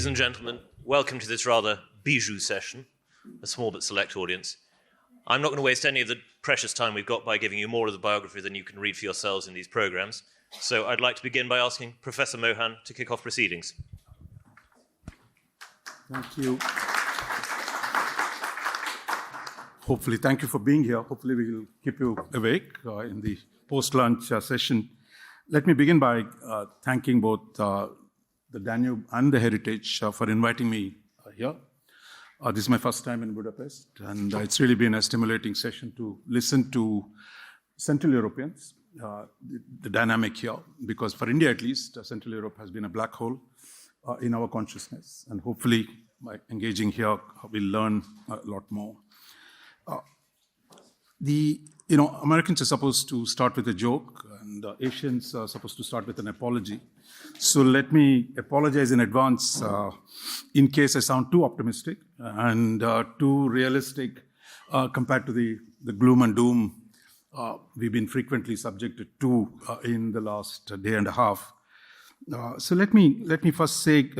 Ladies and gentlemen, welcome to this rather bijou session, a small but select audience. I'm not going to waste any of the precious time we've got by giving you more of the biography than you can read for yourselves in these programs. So I'd like to begin by asking Professor Mohan to kick off proceedings. Thank you. Hopefully, thank you for being here. Hopefully, we will keep you awake in the post-lunch session. Let me begin by thanking both the Danube and the Heritage for inviting me here. This is my first time in Budapest, and it's really been a stimulating session to listen to Central Europeans, the dynamic here, because for India at least, Central Europe has been a black hole in our consciousness, and hopefully by engaging here, we'll learn a lot more. Americans are supposed to start with a joke, and Asians are supposed to start with an apology. So let me apologize in advance in case I sound too optimistic and too realistic compared to the gloom and doom we've been frequently subjected to in the last day and a half. So let me first say,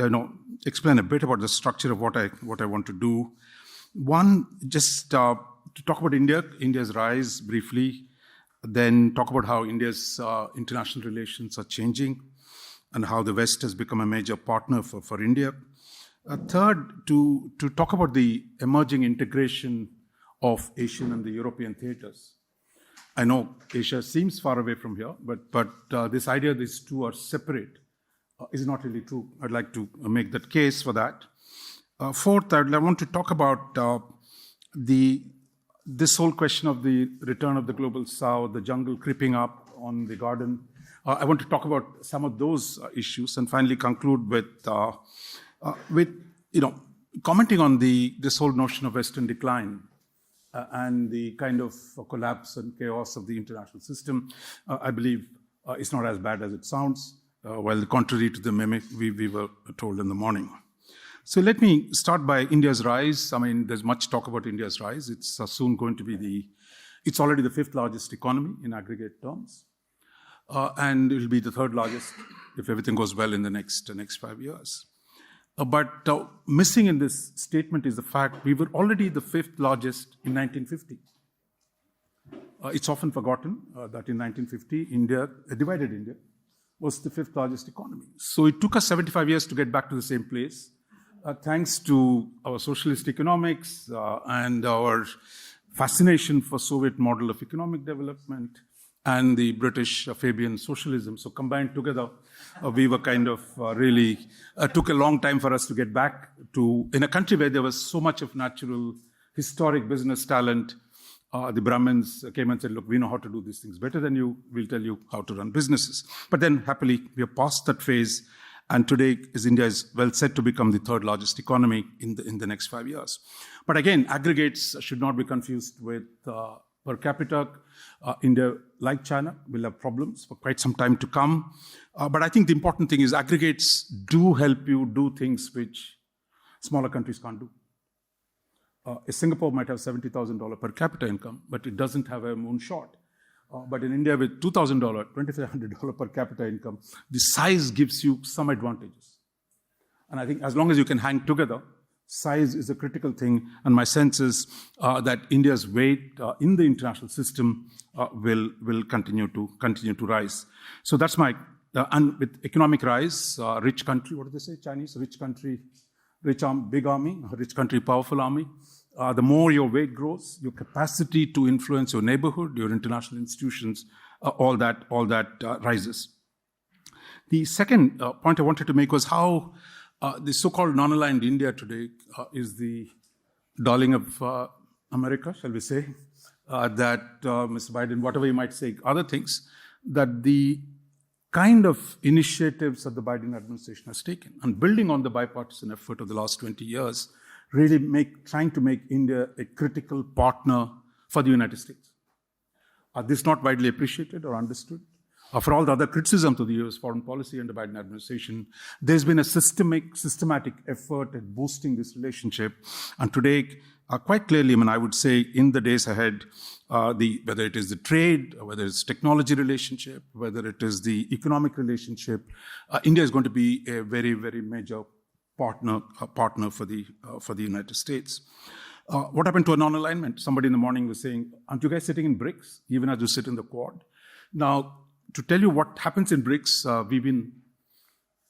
explain a bit about the structure of what I want to do. One, just to talk about India's rise briefly, then talk about how India's international relations are changing and how the West has become a major partner for India. Third, to talk about the emerging integration of Asian and the European theaters. I know Asia seems far away from here, but this idea these two are separate is not really true. I'd like to make that case for that. Fourth, I want to talk about this whole question of the return of the global south, the jungle creeping up on the garden. I want to talk about some of those issues and finally conclude with commenting on this whole notion of Western decline and the kind of collapse and chaos of the international system. I believe it's not as bad as it sounds, while contrary to the mimic we were told in the morning. So let me start by India's rise. I mean, there's much talk about India's rise. It's soon going to be it's already the fifth largest economy in aggregate terms. And it will be the third largest if everything goes well in the next 5 years. But missing in this statement is the fact we were already the fifth largest in 1950. It's often forgotten that in 1950, a divided India, was the fifth largest economy. So it took us 75 years to get back to the same place. Thanks to our socialist economics and our fascination for Soviet model of economic development and the British Fabian socialism. So combined together, we were kind of really, took a long time for us to get back to, in a country where there was so much of natural, historic business talent. The Brahmins came and said, look, we know how to do these things better than you. We'll tell you how to run businesses. But then happily, we are past that phase. And today, India is well set to become the third largest economy in the next 5 years. But again, aggregates should not be confused with per capita. India, like China, will have problems for quite some time to come. But I think the important thing is aggregates do help you do things which smaller countries can't do. Singapore might have $70,000 per capita income, but it doesn't have a moonshot. But in India, with $2,000, $2,500 per capita income, the size gives you some advantages. And I think as long as you can hang together, size is a critical thing. And my sense is that India's weight in the international system will continue to rise. So that's my and with economic rise, rich country. What do they say? Chinese rich country, big army, rich country, powerful army. The more your weight grows, your capacity to influence your neighborhood, your international institutions, all that rises. The second point I wanted to make was how the so-called non-aligned India today is the darling of America, shall we say, that Mr. Biden, whatever you might say, other things, that the kind of initiatives that the Biden administration has taken and building on the bipartisan effort of the last 20 years, really trying to make India a critical partner for the United States. This is not widely appreciated or understood. For all the other criticism to the US foreign policy and the Biden administration, there's been a systematic effort at boosting this relationship. And today, quite clearly, I would say in the days ahead, whether it is the trade, whether it's technology relationship, whether it is the economic relationship, India is going to be a very, very major partner for the United States. What happened to a non-alignment? Somebody in the morning was saying, aren't you guys sitting in BRICS, even as you sit in the Quad? Now, to tell you what happens in BRICS, we've been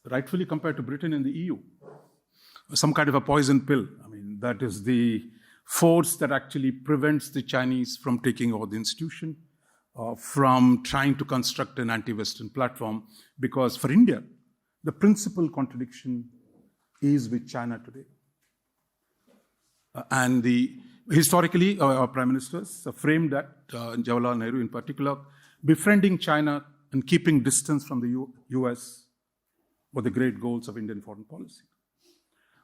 rightfully compared to Britain and the EU. Some kind of a poison pill. I mean, that is the force that actually prevents the Chinese from taking over the institution, from trying to construct an anti-Western platform. Because for India, the principal contradiction is with China today. And historically, our prime ministers framed that, Jawaharlal Nehru in particular, befriending China and keeping distance from the US were the great goals of Indian foreign policy.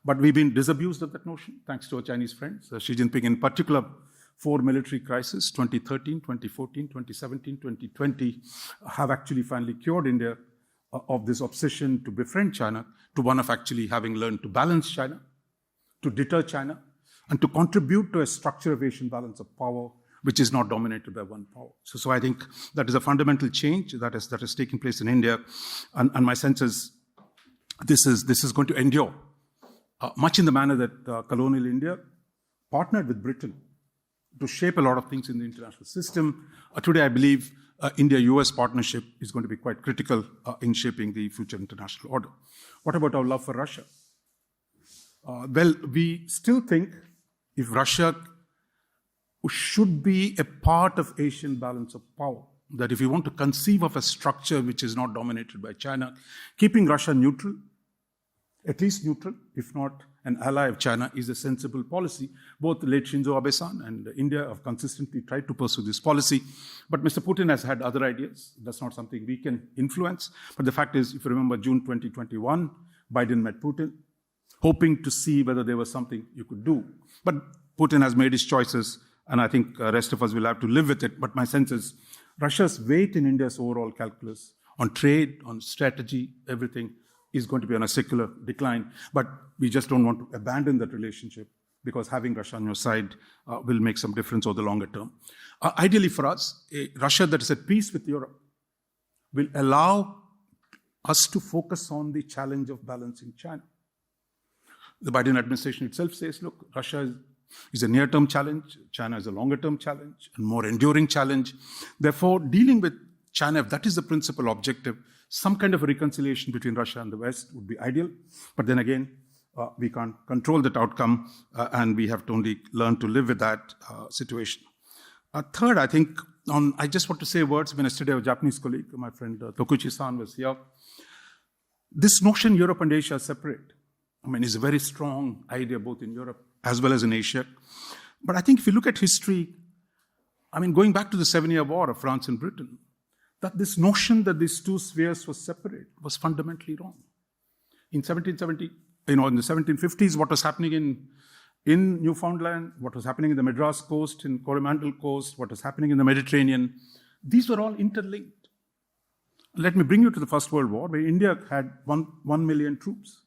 But we've been disabused of that notion, thanks to our Chinese friends. Xi Jinping in particular, 4 military crises, 2013, 2014, 2017, 2020, have actually finally cured India of this obsession to befriend China, to one of actually having learned to balance China, to deter China, and to contribute to a structure of Asian balance of power, which is not dominated by one power. So I think that is a fundamental change that is taking place in India. And my sense is this is going to endure, much in the manner that colonial India partnered with Britain to shape a lot of things in the international system. Today, I believe India-US partnership is going to be quite critical in shaping the future international order. What about our love for Russia? Well, we still think if Russia should be a part of Asian balance of power, that if you want to conceive of a structure which is not dominated by China, keeping Russia neutral, at least neutral, if not an ally of China, is a sensible policy. Both late Shinzo Abe-san and India have consistently tried to pursue this policy. But Mr. Putin has had other ideas. That's not something we can influence. But the fact is, if you remember June 2021, Biden met Putin, hoping to see whether there was something you could do. But Putin has made his choices, and I think the rest of us will have to live with it. But my sense is Russia's weight in India's overall calculus on trade, on strategy, everything is going to be on a secular decline. But we just don't want to abandon that relationship, because having Russia on your side will make some difference over the longer term. Ideally for us, a Russia that is at peace with Europe will allow us to focus on the challenge of balancing China. The Biden administration itself says, look, Russia is a near-term challenge, China is a longer-term challenge, and more enduring challenge. Therefore, dealing with China, if that is the principal objective, some kind of a reconciliation between Russia and the West would be ideal. But then again, we can't control that outcome, and we have to only learn to live with that situation. Third, I think, I just want to say words. When yesterday a Japanese colleague, my friend Tokuchi-san, was here. This notion Europe and Asia are separate, is a very strong idea both in Europe as well as in Asia. But I think if you look at history, going back to the 7-year war of France and Britain, that this notion that these two spheres were separate was fundamentally wrong. In 1770, in the 1750s, what was happening in Newfoundland, what was happening in the Madras coast, in Coromandel coast, what was happening in the Mediterranean, these were all interlinked. Let me bring you to the First World War, where India had 1 million troops.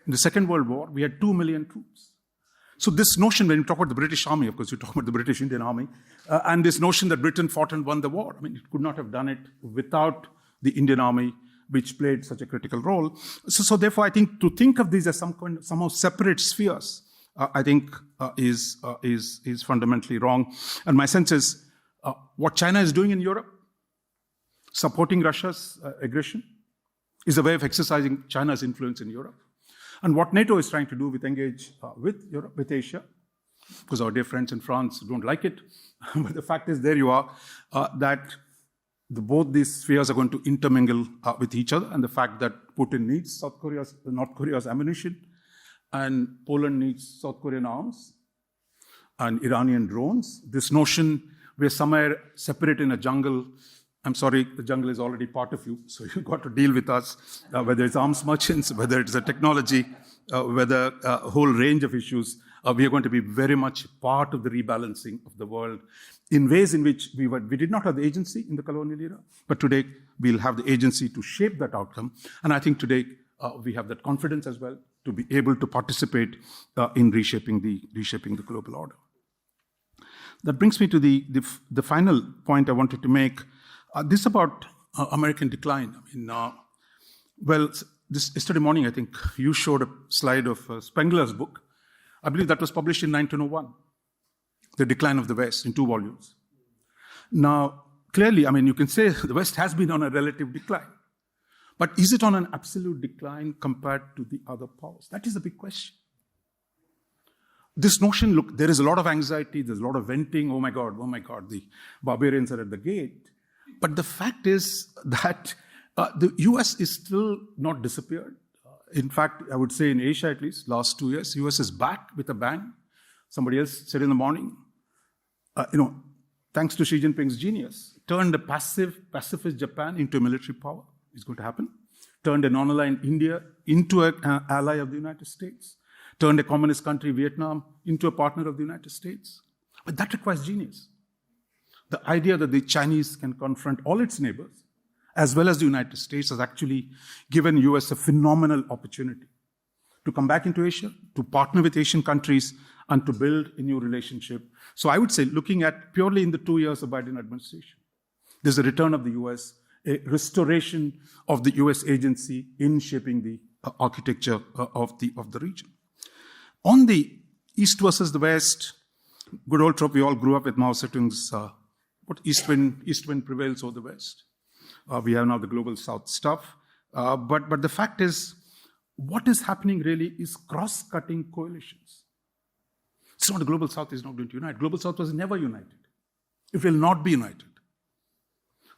In the Second World War, we had 2 million troops. So this notion, when you talk about the British Army, of course, you talk about the British Indian Army, and this notion that Britain fought and won the war, it could not have done it without the Indian Army, which played such a critical role. So therefore, I think to think of these as somehow separate spheres, I think is fundamentally wrong. And my sense is, what China is doing in Europe, supporting Russia's aggression, is a way of exercising China's influence in Europe. And what NATO is trying to do with engage with Europe, with Asia, because our dear friends in France don't like it, but the fact is, there you are, that both these spheres are going to intermingle with each other, and the fact that Putin needs North Korea's ammunition, and Poland needs South Korean arms, and Iranian drones. This notion we're somewhere separate in a jungle. I'm sorry, the jungle is already part of you, so you've got to deal with us, whether it's arms merchants, whether it's a technology, whether a whole range of issues. We are going to be very much part of the rebalancing of the world in ways in which we did not have the agency in the colonial era, but today we'll have the agency to shape that outcome. And I think today we have that confidence as well to be able to participate in reshaping the global order. That brings me to the final point I wanted to make. This about American decline. Well, yesterday morning, I think you showed a slide of Spengler's book. I believe that was published in 1901, The Decline of the West, in 2 volumes. Now, clearly, I mean, you can say the West has been on a relative decline. But is it on an absolute decline compared to the other powers? That is the big question. This notion, look, there is a lot of anxiety, there's a lot of venting, oh my God, the barbarians are at the gate. But the fact is that the US is still not disappeared. In fact, I would say in Asia at least, last 2 years, US is back with a bang. Somebody else said in the morning, thanks to Xi Jinping's genius, turned a pacifist Japan into a military power. It's going to happen. Turned a non-aligned India into an ally of the United States. Turned a communist country, Vietnam, into a partner of the United States. But that requires genius. The idea that the Chinese can confront all its neighbors, as well as the United States, has actually given US a phenomenal opportunity to come back into Asia, to partner with Asian countries, and to build a new relationship. So I would say, looking at purely in the 2 years of Biden administration, there's a return of the US, a restoration of the US agency in shaping the architecture of the region. On the East versus the West, good old trope, we all grew up with Mao Zedong's what East wind prevails over the West. We have now the global South stuff. But the fact is, what is happening really is cross-cutting coalitions. It's not the global South is not going to unite. Global South was never united. It will not be united.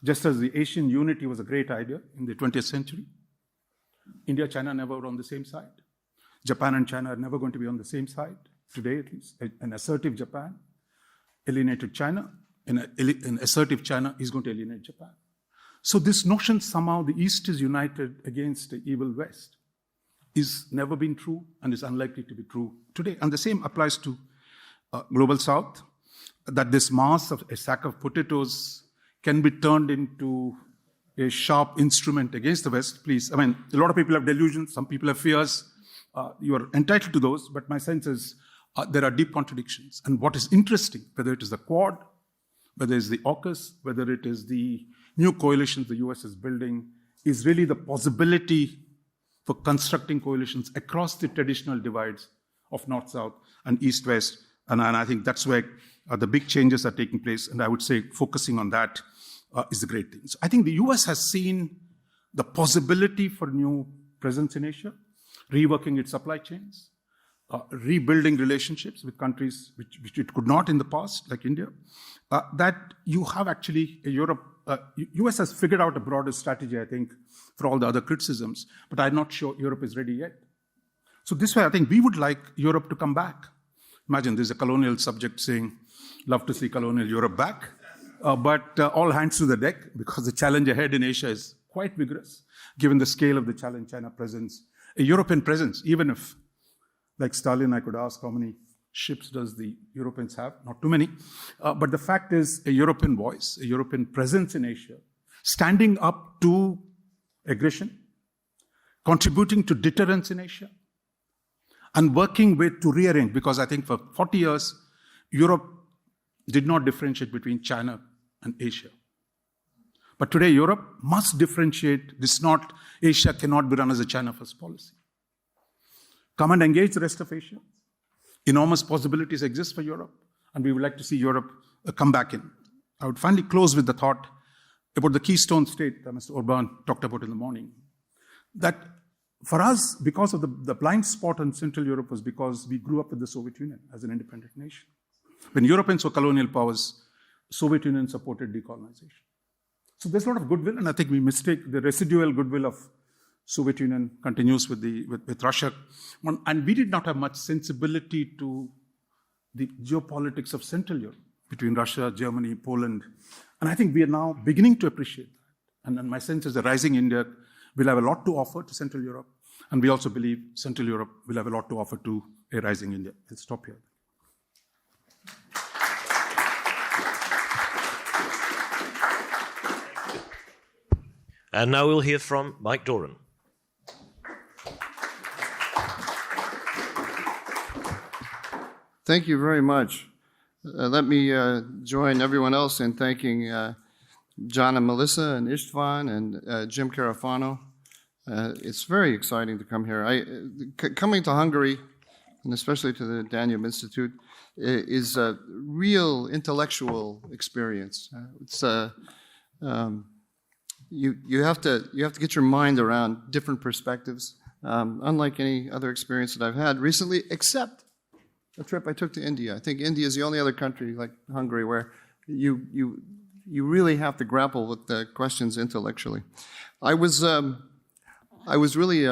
Just as the Asian unity was a great idea in the 20th century, India, China never were on the same side. Japan and China are never going to be on the same side, today at least. An assertive Japan alienated China, and an assertive China is going to alienate Japan. So this notion somehow the East is united against the evil West is never been true and is unlikely to be true today. And the same applies to global South, that this mass of a sack of potatoes can be turned into a sharp instrument against the West. Please, I mean, a lot of people have delusions, some people have fears. You are entitled to those, but my sense is there are deep contradictions. And what is interesting, whether it is the Quad, whether it is the AUKUS, whether it is the new coalitions the US is building, is really the possibility for constructing coalitions across the traditional divides of North-South and East-West. And I think that's where the big changes are taking place. And I would say focusing on that is a great thing. So I think the US has seen the possibility for new presence in Asia, reworking its supply chains, rebuilding relationships with countries which it could not in the past, like India, that you have actually Europe. US has figured out a broader strategy, I think, for all the other criticisms, but I'm not sure Europe is ready yet. So this way, I think we would like Europe to come back. Imagine there's a colonial subject saying, love to see colonial Europe back, but all hands to the deck, because the challenge ahead in Asia is quite vigorous, given the scale of the challenge China presents. A European presence, even if, like Stalin, I could ask how many ships does the Europeans have? Not too many. But the fact is, a European voice, a European presence in Asia, standing up to aggression, contributing to deterrence in Asia, and working to rearrange, because I think for 40 years, Europe did not differentiate between China and Asia. But today, Europe must differentiate. Asia cannot be run as a China-first policy. Come and engage the rest of Asia. Enormous possibilities exist for Europe, and we would like to see Europe come back in. I would finally close with the thought about the Keystone State that Mr. Orban talked about in the morning. That for us, because of the blind spot in Central Europe was because we grew up with the Soviet Union as an independent nation. When Europeans were colonial powers, Soviet Union supported decolonization. So there's a lot of goodwill, and I think we mistake the residual goodwill of Soviet Union continues with Russia. And we did not have much sensibility to the geopolitics of Central Europe between Russia, Germany, Poland. And I think we are now beginning to appreciate that. And my sense is the rising India will have a lot to offer to Central Europe. And we also believe Central Europe will have a lot to offer to a rising India. I'll stop here. And now we'll hear from Mike Doran. Thank you very much. Let me join everyone else in thanking John and Melissa and Istvan and Jim Carafano It's very exciting to come here. Coming to Hungary, and especially to the Danube Institute, is a real intellectual experience. You have to get your mind around different perspectives, unlike any other experience that I've had recently, except a trip I took to India. I think India is the only other country like Hungary where you really have to grapple with the questions intellectually. I was really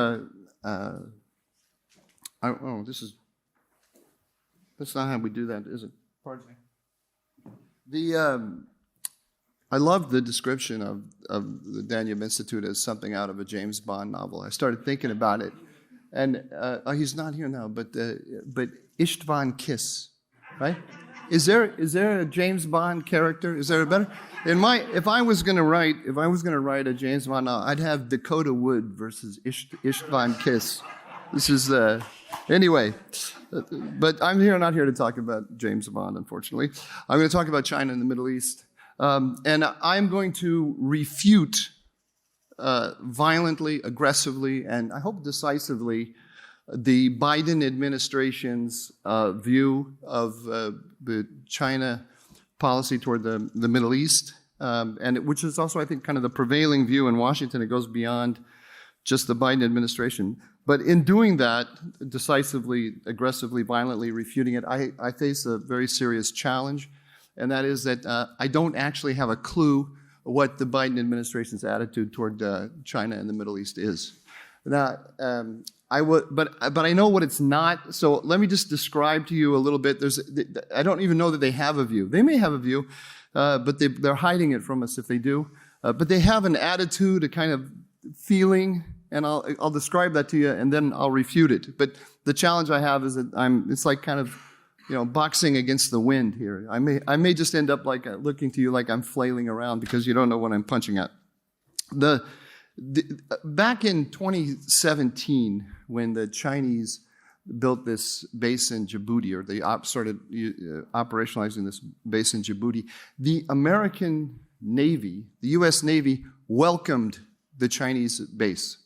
that's not how we do that, is it? Pardon me. I love the description of the Danube Institute as something out of a James Bond novel. I started thinking about it, and he's not here now, but István Kiss, right? Is there a James Bond character? Is there a better? If I was going to write a James Bond novel, I'd have Dakota Wood versus István Kiss. This is anyway. But I'm not here to talk about James Bond, unfortunately. I'm going to talk about China and the Middle East. And I'm going to refute violently, aggressively, and I hope decisively the Biden administration's view of the China policy toward the Middle East, and which is also, I think, kind of the prevailing view in Washington. It goes beyond just the Biden administration. But in doing that, decisively, aggressively, violently refuting it, I face a very serious challenge, and that is that I don't actually have a clue what the Biden administration's attitude toward China and the Middle East is. Now, but I know what it's not. So let me just describe to you a little bit. I don't even know that they have a view. They may have a view, but they're hiding it from us if they do. But they have an attitude, a kind of feeling. And I'll describe that to you, and then I'll refute it. But the challenge I have is that it's like kind of, boxing against the wind here. I may just end up like looking to you like I'm flailing around because you don't know what I'm punching at. Back in 2017, when the Chinese built this base in Djibouti, or they started operationalizing this base in Djibouti, the American Navy, the U.S. Navy, welcomed the Chinese base.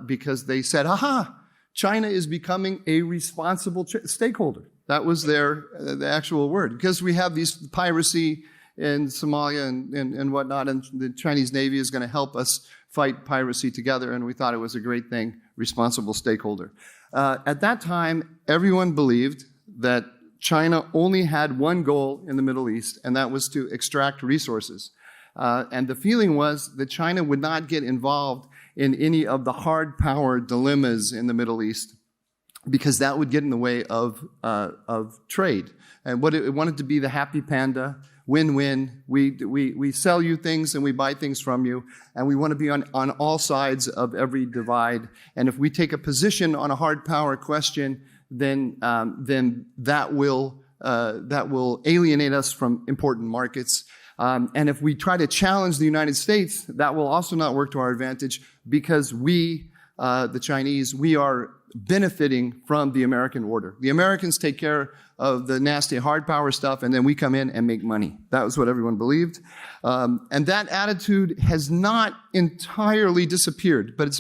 Because they said, aha, China is becoming a responsible stakeholder. That was the actual word. Because we have these piracy in Somalia and whatnot, and the Chinese Navy is going to help us fight piracy together, and we thought it was a great thing, responsible stakeholder. At that time, everyone believed that China only had one goal in the Middle East, and that was to extract resources. And the feeling was that China would not get involved in any of the hard power dilemmas in the Middle East, because that would get in the way of trade. And what it wanted to be the happy panda, win-win. We sell you things and we buy things from you, and we want to be on all sides of every divide. And if we take a position on a hard power question, then that will alienate us from important markets. And if we try to challenge the United States, that will also not work to our advantage, because we, the Chinese, we are benefiting from the American order. The Americans take care of the nasty hard power stuff, and then we come in and make money. That was what everyone believed. And that attitude has not entirely disappeared, but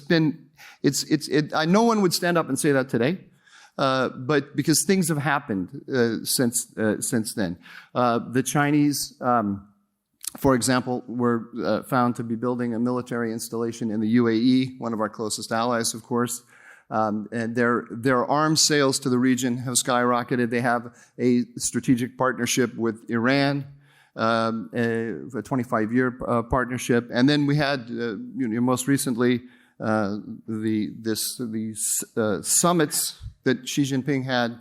no one would stand up and say that today. But because things have happened since then. The Chinese, for example, were found to be building a military installation in the UAE, one of our closest allies, of course. And their arms sales to the region have skyrocketed. They have a strategic partnership with Iran, a 25-year partnership. And then we had, most recently, these summits that Xi Jinping had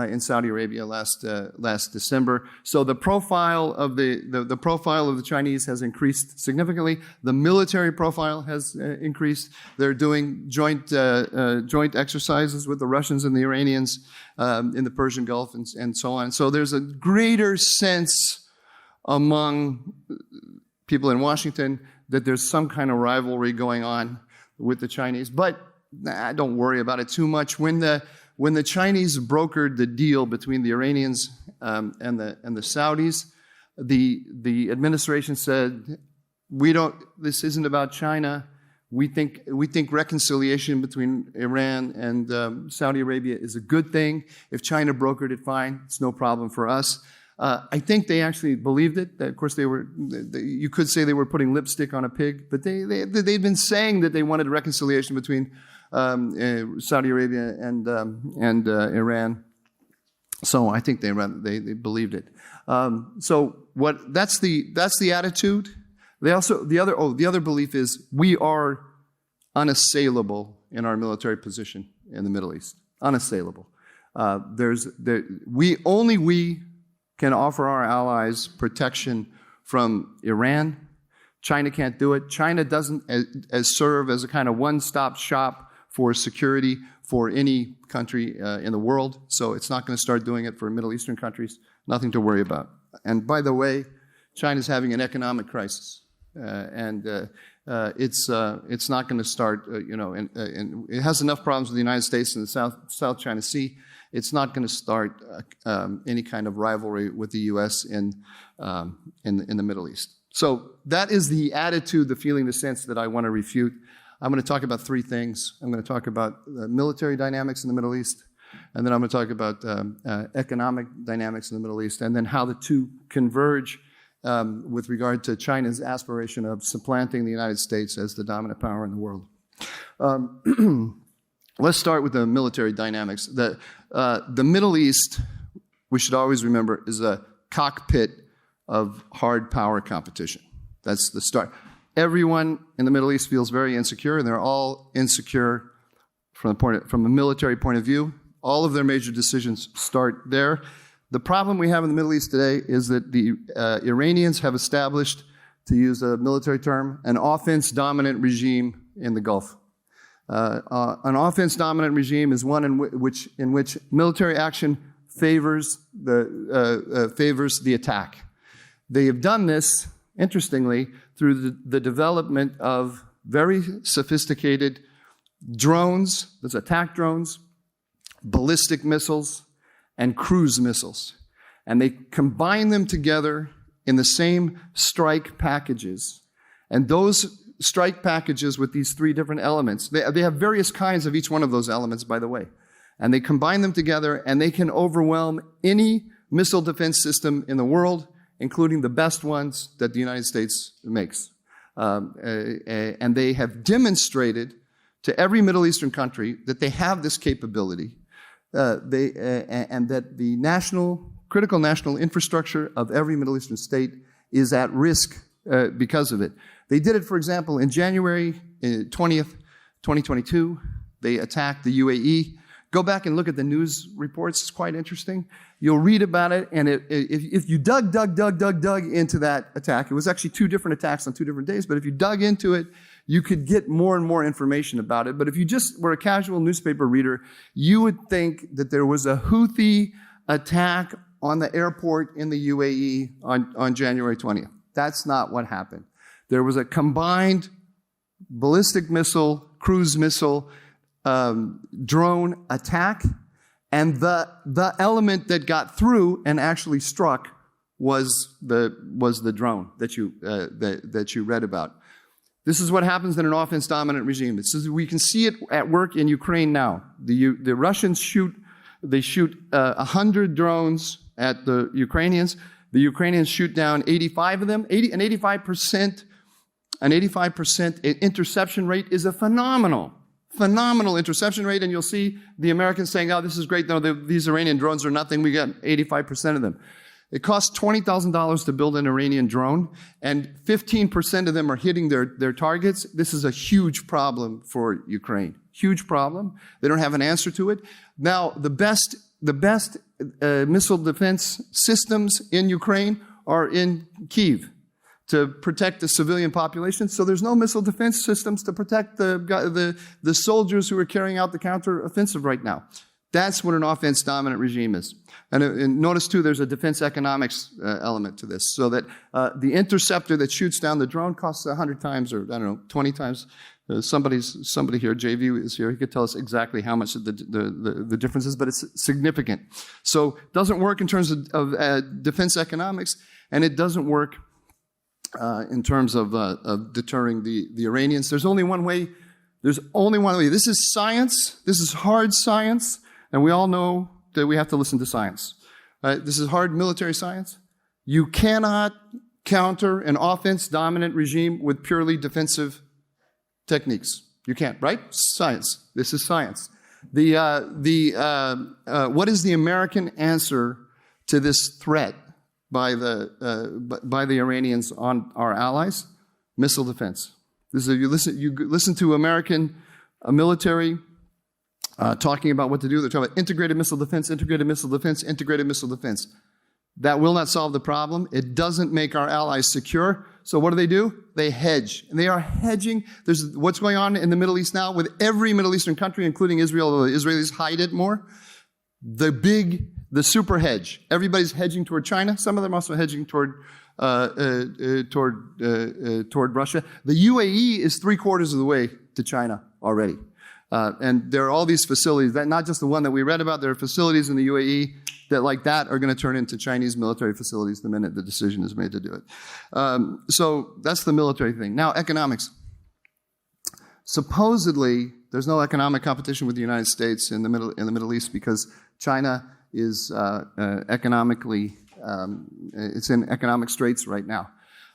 in Saudi Arabia last December. So the profile of the profile of the Chinese has increased significantly. The military profile has increased. They're doing joint exercises with the Russians and the Iranians in the Persian Gulf and so on. So there's a greater sense among people in Washington that there's some kind of rivalry going on with the Chinese. But don't worry about it too much. When the Chinese brokered the deal between the Iranians and the Saudis, the administration said, this isn't about China. We think reconciliation between Iran and Saudi Arabia is a good thing. If China brokered it, fine. It's no problem for us. I think they actually believed it. Of course, you could say they were putting lipstick on a pig, but they'd been saying that they wanted a reconciliation between Saudi Arabia and Iran. So I think they believed it. That's the attitude. The other belief is we are unassailable in our military position in the Middle East. Unassailable. We can offer our allies protection from Iran. China can't do it. China doesn't serve as a kind of one-stop shop for security for any country in the world. So it's not going to start doing it for Middle Eastern countries. Nothing to worry about. And by the way, China's having an economic crisis. It's not going to start, and it has enough problems with the United States and the South China Sea. It's not going to start any kind of rivalry with the U.S. in the Middle East. So that is the attitude, the feeling, the sense that I want to refute. I'm going to talk about three things. I'm going to talk about military dynamics in the Middle East, and then I'm going to talk about economic dynamics in the Middle East, and then how the two converge with regard to China's aspiration of supplanting the United States as the dominant power in the world. Let's start with the military dynamics. The Middle East, we should always remember, is a cockpit of hard power competition. That's the start. Everyone in the Middle East feels very insecure, and they're all insecure from a military point of view. All of their major decisions start there. The problem we have in the Middle East today is that the Iranians have established, to use a military term, an offense-dominant regime in the Gulf. An offense-dominant regime is one in which military action favors the attack. They have done this, interestingly, through the development of very sophisticated drones, there's attack drones, ballistic missiles, and cruise missiles. And they combine them together in the same strike packages. And those strike packages with these three different elements, they have various kinds of each one of those elements, by the way. And they combine them together, and they can overwhelm any missile defense system in the world, including the best ones that the United States makes. And they have demonstrated to every Middle Eastern country that they have this capability, and that the critical national infrastructure of every Middle Eastern state is at risk because of it. They did it, for example, in January 20th, 2022. They attacked the UAE. Go back and look at the news reports. It's quite interesting. You'll read about it, and if you dug into that attack, it was actually two different attacks on 2 different days, but if you dug into it, you could get more and more information about it. But if you just were a casual newspaper reader, you would think that there was a Houthi attack on the airport in the UAE on January 20th. That's not what happened. There was a combined ballistic missile, cruise missile, drone attack, and the element that got through and actually struck was the drone that you read about. This is what happens in an offense-dominant regime. We can see it at work in Ukraine now. The Russians shoot 100 drones at the Ukrainians. The Ukrainians shoot down 85 of them. 85% interception rate is a phenomenal interception rate, and you'll see the Americans saying, "Oh, this is great. No, these Iranian drones are nothing. We got 85% of them." It costs $20,000 to build an Iranian drone, and 15% of them are hitting their targets. This is a huge problem for Ukraine. Huge problem. They don't have an answer to it. Now, the best missile defense systems in Ukraine are in Kyiv to protect the civilian population. So there's no missile defense systems to protect the soldiers who are carrying out the counteroffensive right now. That's what an offense-dominant regime is. And notice, too, there's a defense economics element to this, so that the interceptor that shoots down the drone costs 100 times, or 20 times. Somebody here, JV is here, he could tell us exactly how much the difference is, but it's significant. So it doesn't work in terms of defense economics, and it doesn't work in terms of deterring the Iranians. There's only one way. There's only one way. This is science. This is hard science, and we all know that we have to listen to science. This is hard military science. You cannot counter an offense-dominant regime with purely defensive techniques. You can't, right? Science. This is science. What is the American answer to this threat by the Iranians on our allies? Missile defense. This is, you listen to American military talking about what to do. They're talking about integrated missile defense, integrated missile defense, integrated missile defense. That will not solve the problem. It doesn't make our allies secure. So what do? They hedge. And they are hedging. There's what's going on in the Middle East now with every Middle Eastern country, including Israel, although the Israelis hide it more. The super hedge. Everybody's hedging toward China. Some of them also hedging toward Russia. The UAE is 3/4 of the way to China already. And there are all these facilities, that not just the one that we read about, there are facilities in the UAE that like that are going to turn into Chinese military facilities the minute the decision is made to do it. So that's the military thing. Now, economics. Supposedly, there's no economic competition with the United States in the Middle East because China is economically, it's in economic straits right now.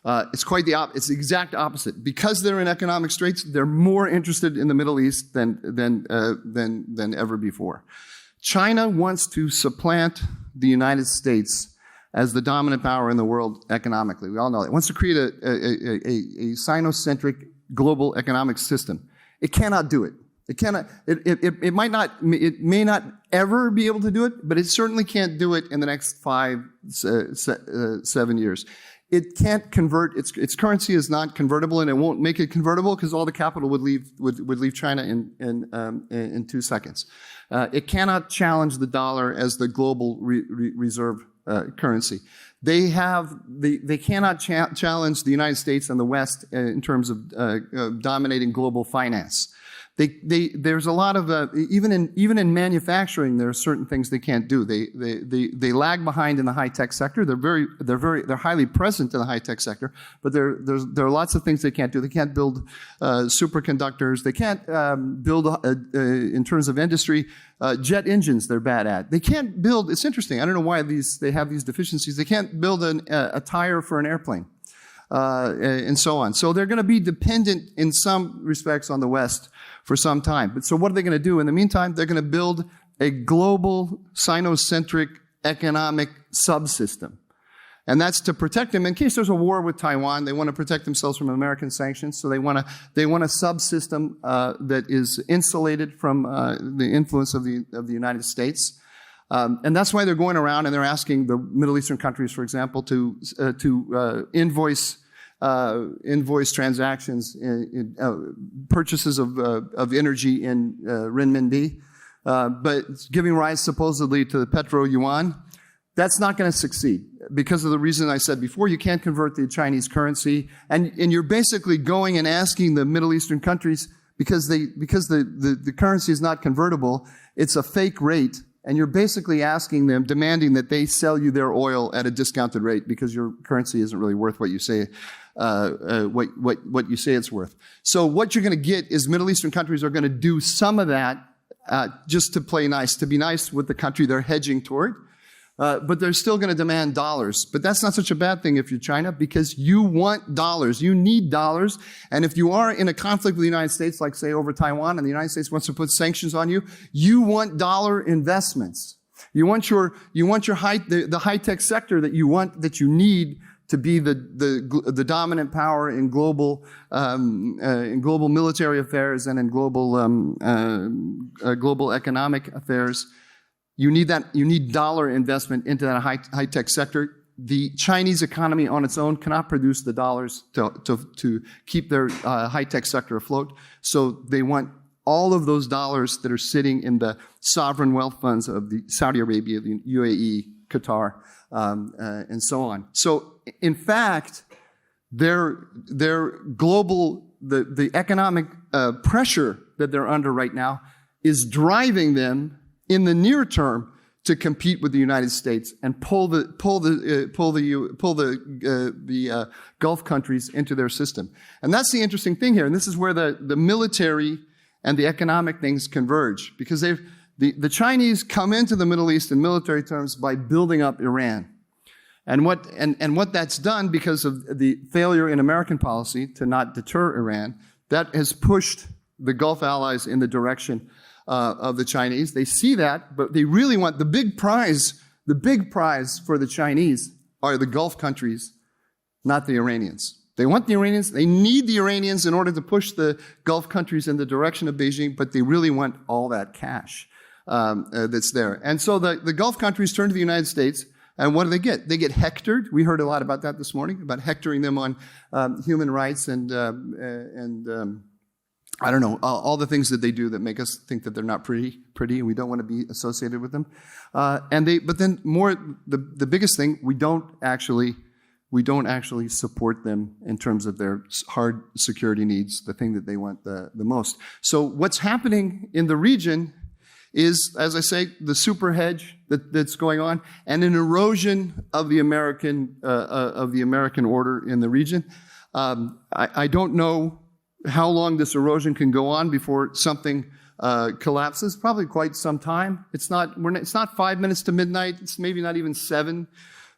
It's quite it's the exact opposite. Because they're in economic straits, they're more interested in the Middle East than ever before. China wants to supplant the United States as the dominant power in the world economically. We all know that. It wants to create a Sino-centric global economic system. It cannot do it. It cannot. It may not ever be able to do it, but it certainly can't do it in the next 7 years. It can't convert. Its currency is not convertible, and it won't make it convertible because all the capital would leave China in 2 seconds. It cannot challenge the dollar as the global reserve currency. They cannot challenge the United States and the West in terms of dominating global finance. There's a lot of even in manufacturing, there are certain things they can't do. They lag behind in the high tech sector. They're highly present in the high tech sector, but there are lots of things they can't do. They can't build superconductors. They can't build in terms of industry jet engines. They're bad at. They can't build. It's interesting. I don't know why they have these deficiencies. They can't build a tire for an airplane. And so on. So they're going to be dependent in some respects on the West for some time. But so what are they going to do? In the meantime, they're going to build a global Sino-centric economic subsystem. And that's to protect them in case there's a war with Taiwan. They want to protect themselves from American sanctions. So they want a subsystem that is insulated from the influence of the United States. And that's why they're going around and they're asking the Middle Eastern countries, for example, to invoice transactions, purchases of energy in renminbi, but giving rise supposedly to the petro yuan. That's not going to succeed because of the reason I said before. You can't convert the Chinese currency, and you're basically going and asking the Middle Eastern countries because the currency is not convertible. It's a fake rate. And you're basically asking them, demanding that they sell you their oil at a discounted rate because your currency isn't really worth what you say, what you say it's worth. So what you're going to get is Middle Eastern countries are going to do some of that just to play nice, to be nice with the country they're hedging toward. But they're still going to demand dollars. But that's not such a bad thing if you're China because you want dollars. You need dollars. And if you are in a conflict with the United States, like say over Taiwan, and the United States wants to put sanctions on you, you want dollar investments. You want the high tech sector that you need to be the dominant power in global military affairs and in global economic affairs. You need that. You need dollar investment into that high tech sector. The Chinese economy on its own cannot produce the dollars to keep their high tech sector afloat. So they want all of those dollars that are sitting in the sovereign wealth funds of the Saudi Arabia, the UAE, Qatar, and so on. So in fact, their global the economic pressure that they're under right now is driving them in the near term to compete with the United States and pull the Gulf countries into their system. And that's the interesting thing here. And this is where the military and the economic things converge, because the Chinese come into the Middle East in military terms by building up Iran. And what that's done, because of the failure in American policy to not deter Iran, that has pushed the Gulf allies in the direction of the Chinese. They see that, but they really want the big prize for the Chinese are the Gulf countries, not the Iranians. They want the Iranians, they need the Iranians in order to push the Gulf countries in the direction of Beijing, but they really want all that cash that's there. And so the Gulf countries turn to the United States, and what do they get? They get hectored. We heard a lot about that this morning, about hectoring them on human rights and I don't know, all the things that they do that make us think that they're not pretty, and we don't want to be associated with them. But then the biggest thing, we don't actually support them in terms of their hard security needs, the thing that they want the most. So what's happening in the region is, as I say, the super hedge that's going on, and an erosion of the American order in the region. I don't know how long this erosion can go on before something collapses. Probably quite some time. It's not 5 minutes to midnight. It's maybe not even 7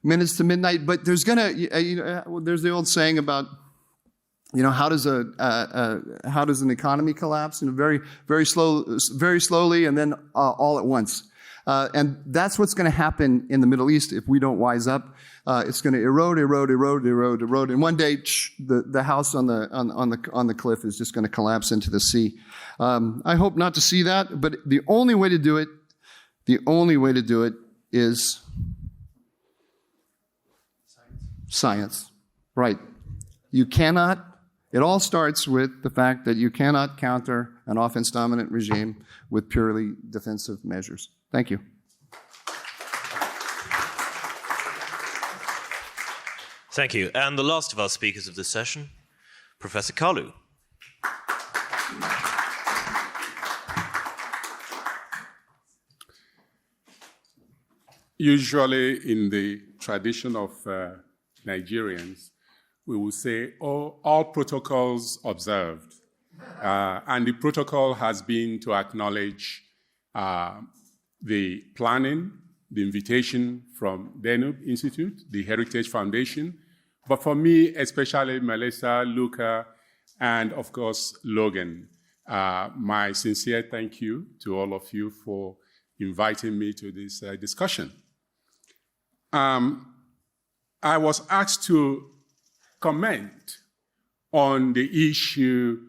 minutes to midnight. But there's there's the old saying about, how does an economy collapse? Very, very slowly, and then all at once. And that's what's going to happen in the Middle East if we don't wise up. It's going to erode, and one day the house on the cliff is just going to collapse into the sea. I hope not to see that, but the only way to do it is science. Right? You cannot. It all starts with the fact that you cannot counter an offense-dominant regime with purely defensive measures. Thank you. Thank you. And the last of our speakers of this session, Professor Kalu. Usually in the tradition of Nigerians, we will say, all protocols observed. And the protocol has been to acknowledge the planning, the invitation from Danube Institute, the Heritage Foundation, but for me, especially Melissa, Luca, and of course, Logan. My sincere thank you to all of you for inviting me to this discussion. I was asked to comment on the issue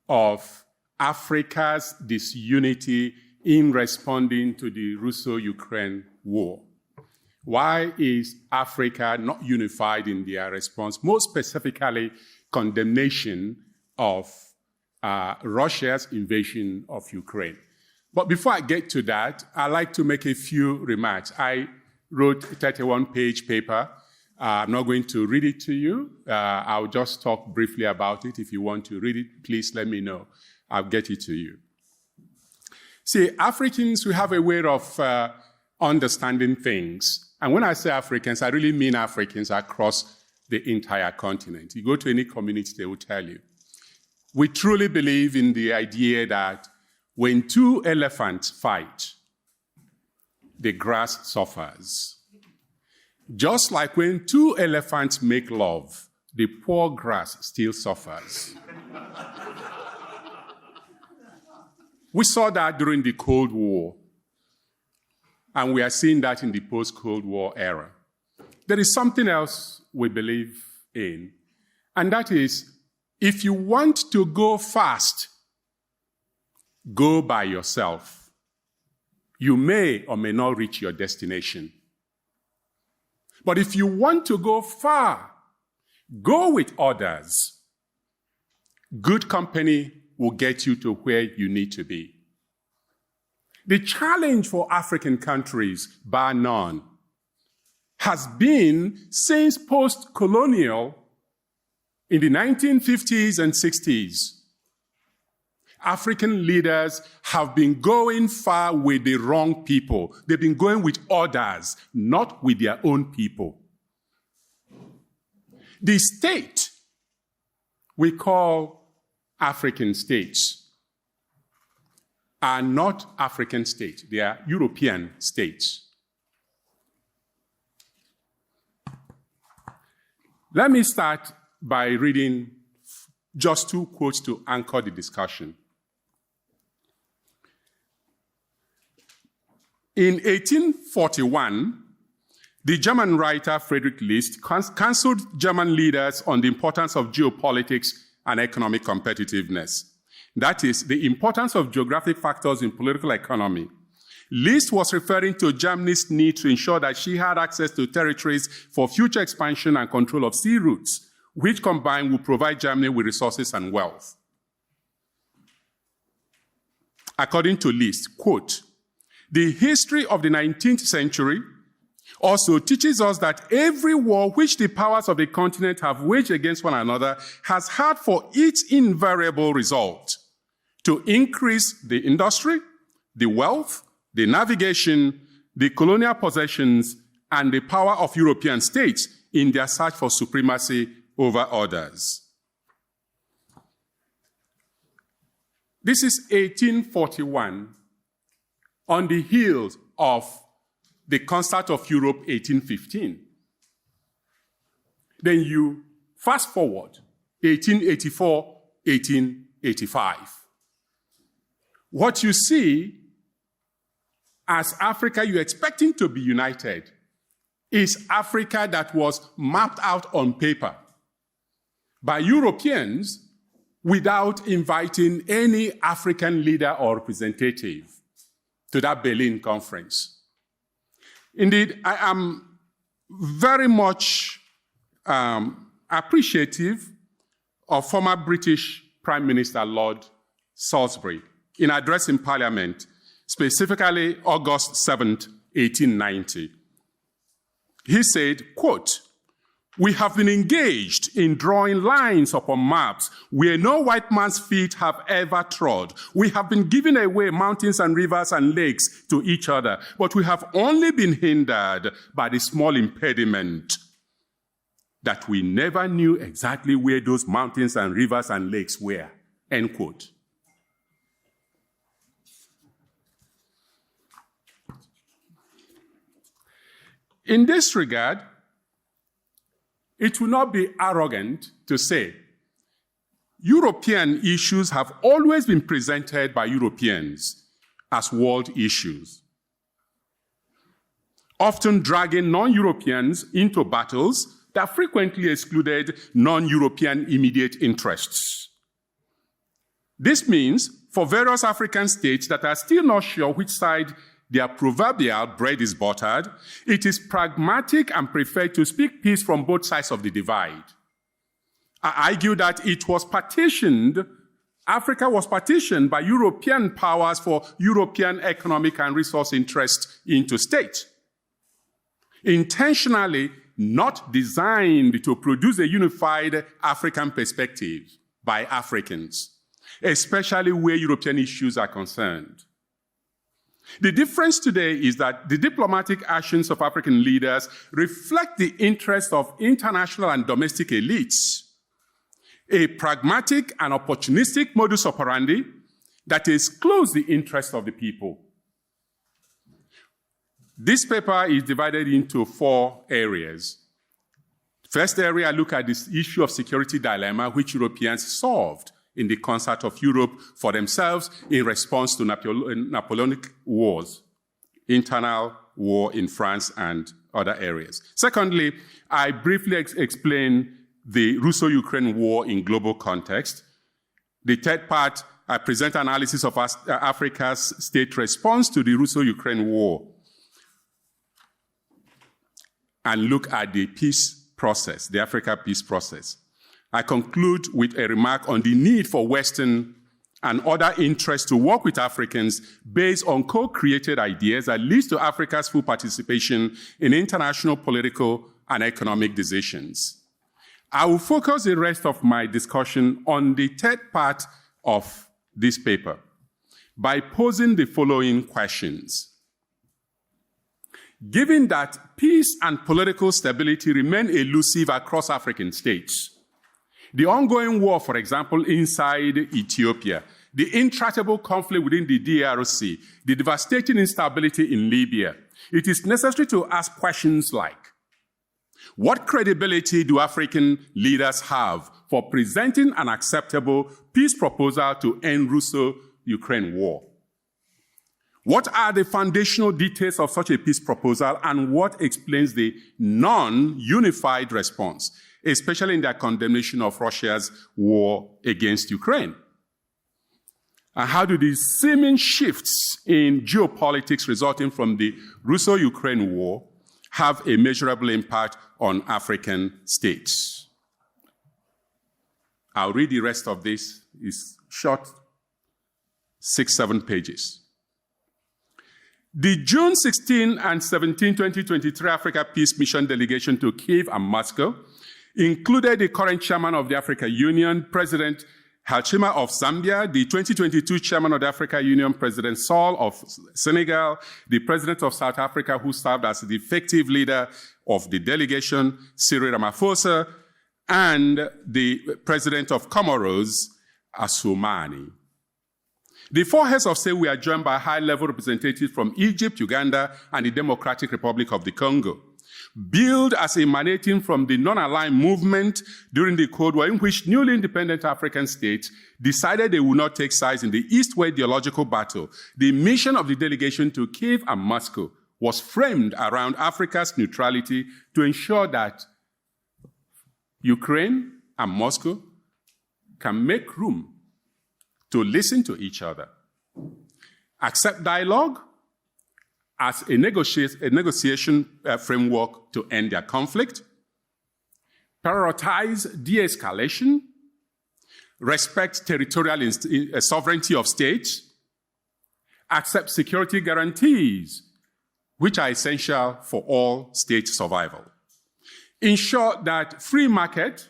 of Africa's disunity in responding to the Russo-Ukrainian War. Why is Africa not unified in their response? More specifically, condemnation of Russia's invasion of Ukraine. But before I get to that, I'd like to make a few remarks. I wrote a 31-page paper. I'm not going to read it to you. I'll just talk briefly about it. If you want to read it, please let me know. I'll get it to you. See, Africans, we have a way of understanding things. And when I say Africans, I really mean Africans across the entire continent. You go to any community, they will tell you. We truly believe in the idea that when two elephants fight, the grass suffers. Just like when two elephants make love, the poor grass still suffers. We saw that during the Cold War, and we are seeing that in the post-Cold War era. There is something else we believe in, and that is, if you want to go fast, go by yourself. You may or may not reach your destination. But if you want to go far, go with others. Good company will get you to where you need to be. The challenge for African countries, bar none, has been since post-colonial in the 1950s and 60s, African leaders have been going far with the wrong people. They've been going with others, not with their own people. The state we call African states are not African states. They are European states. Let me start by reading just two quotes to anchor the discussion. In 1841, the German writer Friedrich List counseled German leaders on the importance of geopolitics and economic competitiveness. That is, the importance of geographic factors in political economy. List was referring to Germany's need to ensure that she had access to territories for future expansion and control of sea routes, which combined will provide Germany with resources and wealth. According to List, quote, "The history of the 19th century also teaches us that every war which the powers of the continent have waged against one another has had for its invariable result to increase the industry, the wealth, the navigation, the colonial possessions, and the power of European states in their search for supremacy over others." This is 1841, on the heels of the Concert of Europe 1815. Then you fast forward, 1884, 1885. What you see as Africa you're expecting to be united is Africa that was mapped out on paper by Europeans without inviting any African leader or representative to that Berlin conference. Indeed, I am very much appreciative of former British Prime Minister Lord Salisbury in addressing Parliament, specifically August 7th, 1890. He said, quote, "We have been engaged in drawing lines upon maps where no white man's feet have ever trod. We have been giving away mountains and rivers and lakes to each other, but we have only been hindered by the small impediment that we never knew exactly where those mountains and rivers and lakes were." End quote. In this regard, it will not be arrogant to say European issues have always been presented by Europeans as world issues, often dragging non-Europeans into battles that frequently excluded non-European immediate interests. This means for various African states that are still not sure which side their proverbial bread is buttered, it is pragmatic and preferred to speak peace from both sides of the divide. I argue that Africa was partitioned by European powers for European economic and resource interests into states, intentionally not designed to produce a unified African perspective by Africans, especially where European issues are concerned. The difference today is that the diplomatic actions of African leaders reflect the interests of international and domestic elites, a pragmatic and opportunistic modus operandi that excludes the interests of the people. This paper is divided into 4 areas. First area, I look at this issue of security dilemma, which Europeans solved in the Concert of Europe for themselves in response to Napoleonic wars, internal war in France and other areas. Secondly, I briefly explain the Russo-Ukrainian War in global context. The third part, I present analysis of Africa's state response to the Russo-Ukrainian War and look at the peace process, the Africa peace process. I conclude with a remark on the need for Western and other interests to work with Africans based on co-created ideas that leads to Africa's full participation in international political and economic decisions. I will focus the rest of my discussion on the third part of this paper by posing the following questions. Given that peace and political stability remain elusive across African states, the ongoing war, for example, inside Ethiopia, the intractable conflict within the DRC, the devastating instability in Libya, it is necessary to ask questions like, what credibility do African leaders have for presenting an acceptable peace proposal to end Russo-Ukrainian War? What are the foundational details of such a peace proposal, and what explains the non-unified response, especially in their condemnation of Russia's war against Ukraine? And how do these seeming shifts in geopolitics resulting from the Russo-Ukrainian War have a measurable impact on African states? I'll read the rest of this. It's short, 6-7 pages. The June 16 and 17, 2023 Africa Peace Mission delegation to Kyiv and Moscow included the current chairman of the Africa Union, President Hichilema of Zambia, the 2022 chairman of the Africa Union, President Sall of Senegal, the president of South Africa, who served as the effective leader of the delegation, Cyril Ramaphosa, and the president of Comoros, Assoumani. The four heads of state were joined by high-level representatives from Egypt, Uganda, and the Democratic Republic of the Congo. Billed as emanating from the non-aligned movement during the Cold War, in which newly independent African states decided they would not take sides in the East-West ideological battle, the mission of the delegation to Kyiv and Moscow was framed around Africa's neutrality to ensure that Ukraine and Moscow can make room to listen to each other, accept dialogue as a negotiation framework to end their conflict, prioritize de-escalation, respect territorial sovereignty of states, accept security guarantees, which are essential for all state survival, ensure that free market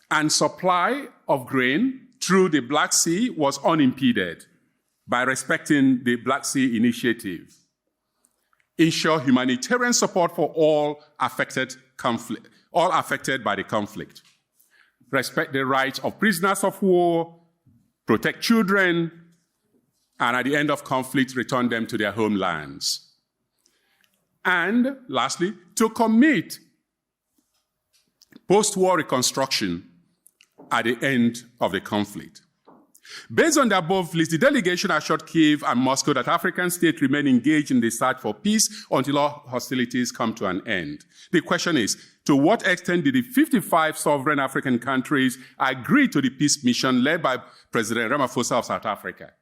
and supply of grain through the Black Sea was unimpeded by respecting the Black Sea Initiative, ensure humanitarian support for all affected by the conflict, respect the rights of prisoners of war, protect children, and at the end of conflict, return them to their homelands. And lastly, to commit post-war reconstruction at the end of the conflict. Based on the above list, the delegation assured Kyiv and Moscow that African states remain engaged in the search for peace until all hostilities come to an end. The question is, to what extent did the 55 sovereign African countries agree to the peace mission led by President Ramaphosa of South Africa?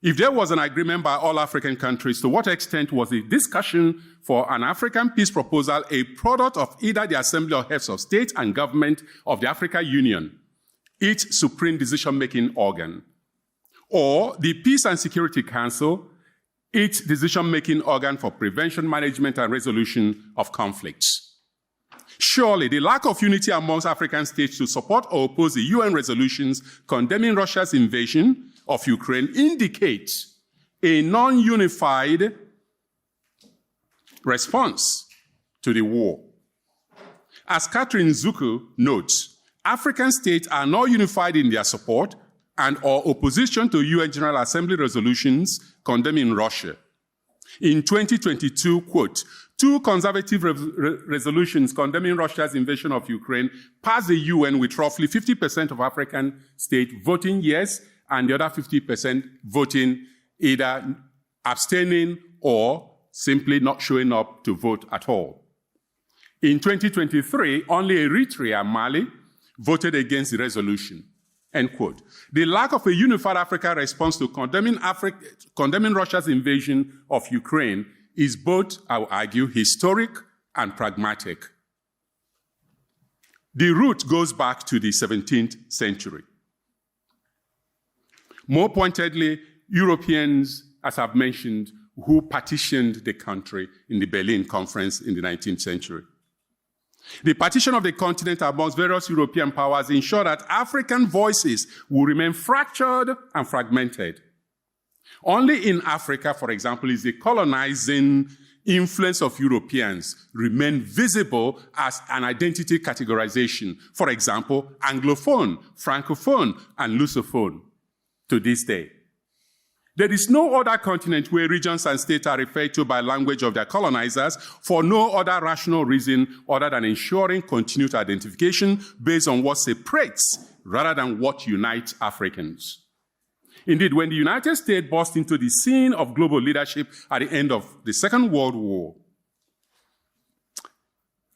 If there was an agreement by all African countries, to what extent was the discussion for an African peace proposal a product of either the Assembly of Heads of State and Government of the African Union, its supreme decision-making organ, or the Peace and Security Council, its decision-making organ for prevention, management, and resolution of conflicts? Surely, the lack of unity amongst African states to support or oppose the UN resolutions condemning Russia's invasion of Ukraine indicates a non-unified response to the war. As Catherine Zuku notes, African states are not unified in their support and or opposition to UN General Assembly resolutions condemning Russia. In 2022, quote, 2 conservative resolutions condemning Russia's invasion of Ukraine passed the UN with roughly 50% of African states voting yes and the other 50% voting either abstaining or simply not showing up to vote at all. In 2023, only Eritrea and Mali voted against the resolution, end quote. The lack of a unified African response to condemning Russia's invasion of Ukraine is both, I would argue, historic and pragmatic. The root goes back to the 17th century. More pointedly, Europeans, as I've mentioned, who partitioned the country in the Berlin Conference in the 19th century. The partition of the continent amongst various European powers ensured that African voices will remain fractured and fragmented. Only in Africa, for example, is the colonizing influence of Europeans remain visible as an identity categorization. For example, Anglophone, Francophone, and Lusophone to this day. There is no other continent where regions and states are referred to by language of their colonizers for no other rational reason other than ensuring continued identification based on what separates rather than what unites Africans. Indeed, when the United States burst into the scene of global leadership at the end of the Second World War,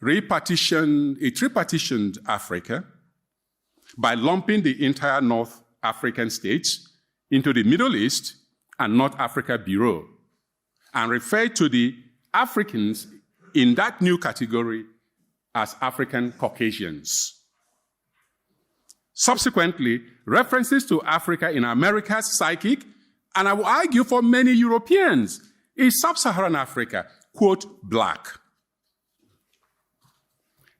it repartitioned Africa by lumping the entire North African states into the Middle East and North Africa Bureau, and referred to the Africans in that new category as African Caucasians. Subsequently, references to Africa in America's psychic, and I will argue for many Europeans, is sub-Saharan Africa, quote, black.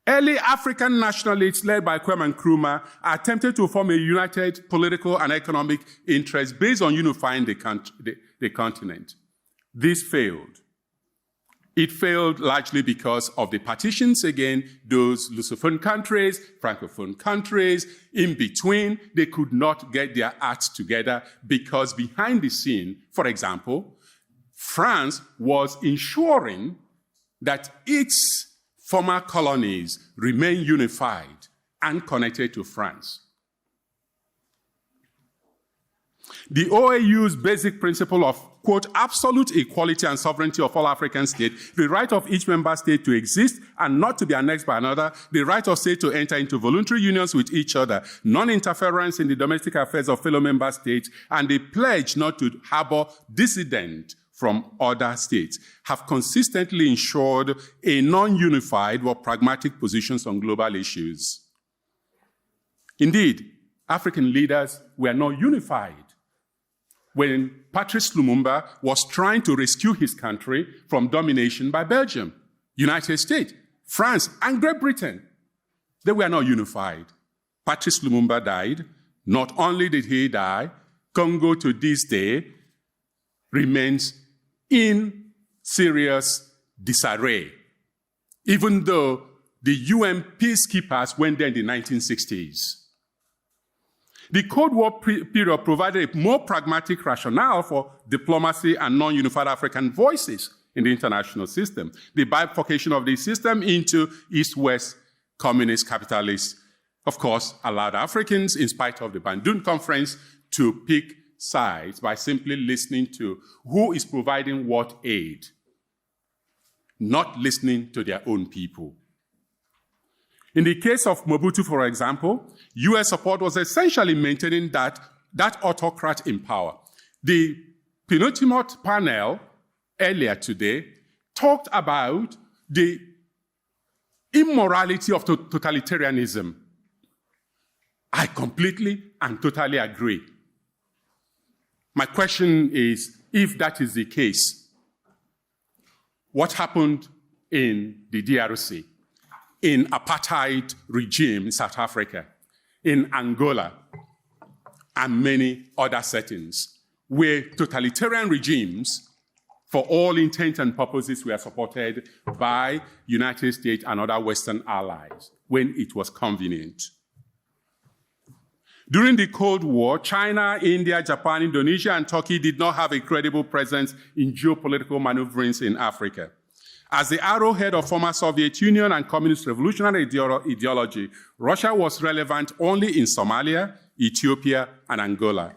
Early African nationalists led by Kwame Nkrumah attempted to form a united political and economic interest based on unifying the continent. This failed. It failed largely because of the partitions, again, those Lusophone countries, Francophone countries, in between, they could not get their acts together because behind the scene, for example, France was ensuring that its former colonies remain unified and connected to France. The OAU's basic principle of, quote, absolute equality and sovereignty of all African states, the right of each member state to exist and not to be annexed by another, the right of states to enter into voluntary unions with each other, non-interference in the domestic affairs of fellow member states, and the pledge not to harbor dissident from other states, have consistently ensured a non-unified or pragmatic positions on global issues. Indeed, African leaders were not unified when Patrice Lumumba was trying to rescue his country from domination by Belgium, United States, France, and Great Britain. They were not unified. Patrice Lumumba died. Not only did he die, Congo to this day remains in serious disarray, even though the UN peacekeepers went there in the 1960s. The Cold War period provided a more pragmatic rationale for diplomacy and non-unified African voices in the international system. The bifurcation of the system into East-West communist capitalists, of course, allowed Africans, in spite of the Bandung Conference, to pick sides by simply listening to who is providing what aid, not listening to their own people. In the case of Mobutu, for example, US support was essentially maintaining that autocrat in power. The penultimate panel earlier today talked about the immorality of totalitarianism. I completely and totally agree. My question is, if that is the case, what happened in the DRC, in apartheid regime in South Africa, in Angola, and many other settings, where totalitarian regimes, for all intents and purposes, were supported by United States and other Western allies when it was convenient? During the Cold War, China, India, Japan, Indonesia, and Turkey did not have a credible presence in geopolitical maneuverings in Africa. As the arrowhead of former Soviet Union and communist revolutionary ideology, Russia was relevant only in Somalia, Ethiopia, and Angola.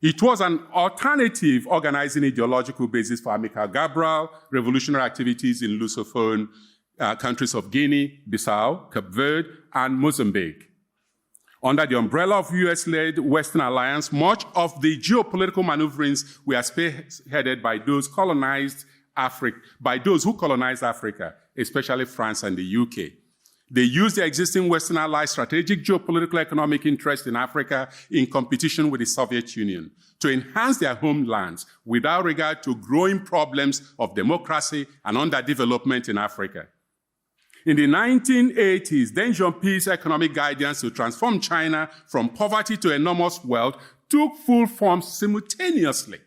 It was an alternative organizing ideological basis for Amilcar Cabral revolutionary activities in Lusophone countries of Guinea, Bissau, Cape Verde, and Mozambique. Under the umbrella of US-led Western alliance, much of the geopolitical maneuverings were spearheaded by those who colonized Africa, especially France and the UK. They used their existing Western allies' strategic geopolitical economic interest in Africa in competition with the Soviet Union to enhance their homelands without regard to growing problems of democracy and underdevelopment in Africa. In the 1980s, Deng Xiaoping's economic guidance to transform China from poverty to enormous wealth took full form simultaneously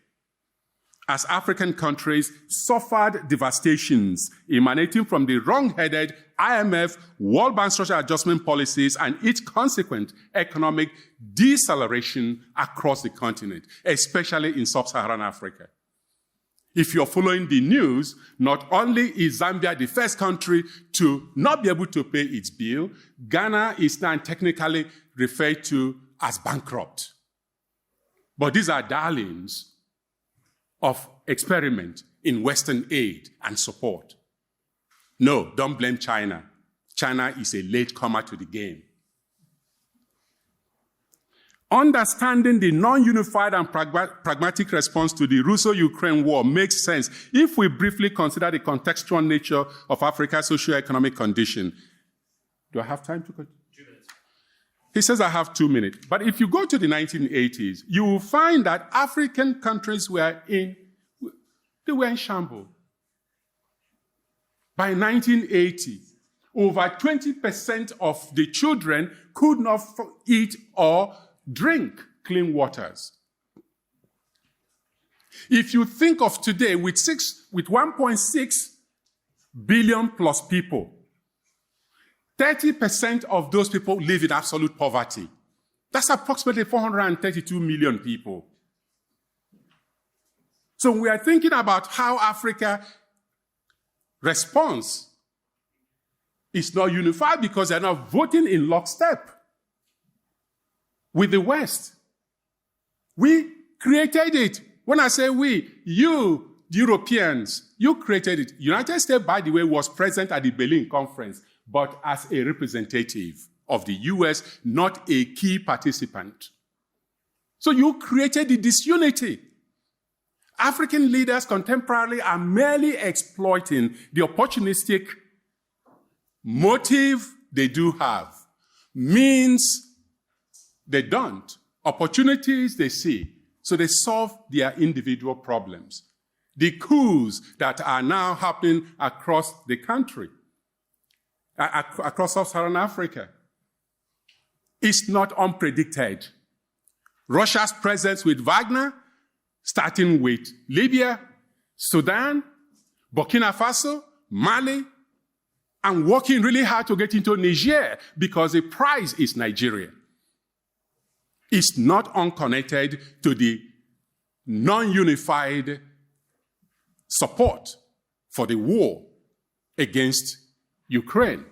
as African countries suffered devastations emanating from the wrong-headed IMF, World Bank structural adjustment policies, and its consequent economic deceleration across the continent, especially in sub-Saharan Africa. If you're following the news, not only is Zambia the first country to not be able to pay its bill, Ghana is now technically referred to as bankrupt. But these are darlings of experiment in Western aid and support. No, don't blame China. China is a latecomer to the game. Understanding the non-unified and pragmatic response to the Russo-Ukrainian War makes sense if we briefly consider the contextual nature of Africa's socio-economic condition. Do I have time to continue? 2 minutes. He says I have 2 minutes. But if you go to the 1980s, you will find that African countries were in shambles. By 1980, over 20% of the children could not eat or drink clean waters. If you think of today with 1.6 billion plus people, 30% of those people live in absolute poverty. That's approximately 432 million people. So we are thinking about how Africa responds. It's not unified because they're not voting in lockstep with the West. We created it. When I say we, you, the Europeans, you created it. United States, by the way, was present at the Berlin Conference, but as a representative of the US, not a key participant. So you created the disunity. African leaders contemporarily are merely exploiting the opportunistic motive they do have. Means they don't. Opportunities they see. So they solve their individual problems. The coups that are now happening across the country, across sub-Saharan Africa, is not unpredicted. Russia's presence with Wagner, starting with Libya, Sudan, Burkina Faso, Mali, and working really hard to get into Niger because the prize is Nigeria. It's not unconnected to the non-unified support for the war against Ukraine.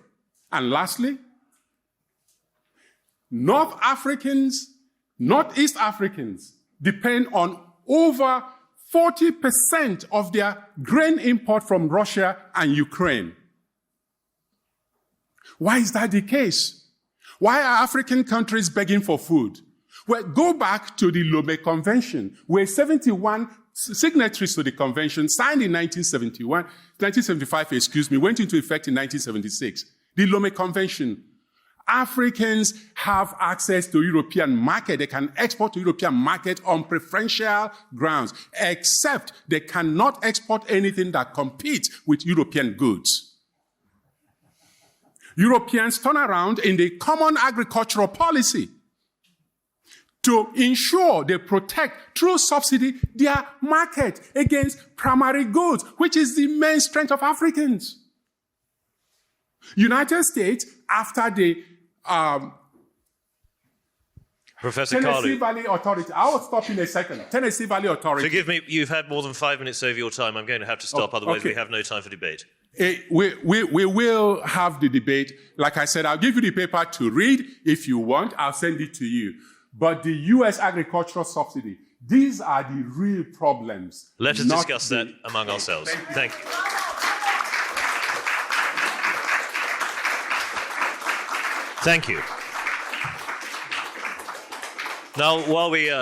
And lastly, North East Africans depend on over 40% of their grain import from Russia and Ukraine. Why is that the case? Why are African countries begging for food? Well, go back to the Lome Convention, where 71 signatories to the convention signed in 1975, went into effect in 1976. The Lome Convention. Africans have access to European market. They can export to European market on preferential grounds, except they cannot export anything that competes with European goods. Europeans turn around in the common agricultural policy to ensure they protect, through subsidy, their market against primary goods, which is the main strength of Africans. United States, after the Professor Tennessee Kalu. Valley Authority. I will stop in a second. Tennessee Valley Authority. Forgive me, you've had more than 5 minutes over your time. I'm going to have to stop, otherwise okay. we have no time for debate. We will have the debate. Like I said, I'll give you the paper to read. If you want, I'll send it to you. But the U.S. agricultural subsidy, these are the real problems. Let us discuss that among ourselves. Thank you. Thank you. Now, while we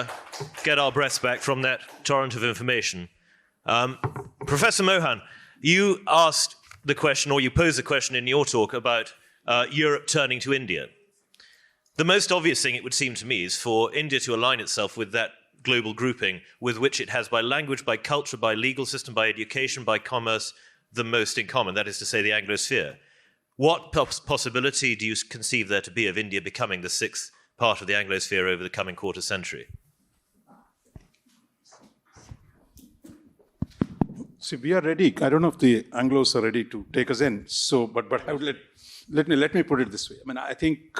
get our breaths back from that torrent of information, Professor Mohan, you asked the question, or you posed the question in your talk about Europe turning to India. The most obvious thing, it would seem to me, is for India to align itself with that global grouping with which it has, by language, by culture, by legal system, by education, by commerce, the most in common, that is to say, the Anglosphere. What possibility do you conceive there to be of India becoming the sixth part of the Anglosphere over the coming quarter century? See, we are ready. I don't know if the Anglos are ready to take us in. So, but I would let me put it this way. I mean, I think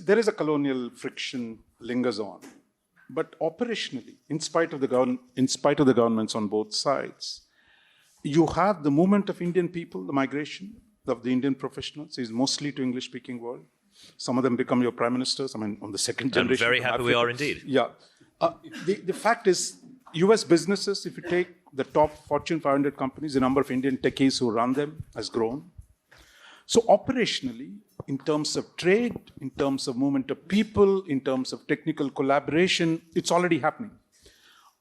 there is a colonial friction lingers on, but operationally, in spite of the governments on both sides, you have the movement of Indian people, the migration of the Indian professionals is mostly to English-speaking world. Some of them become your prime ministers. I mean, on the second generation. I'm very happy we are indeed. Yeah. The fact is, U.S. businesses, if you take the top Fortune 500 companies, the number of Indian techies who run them has grown. So operationally, in terms of trade, in terms of movement of people, in terms of technical collaboration, it's already happening.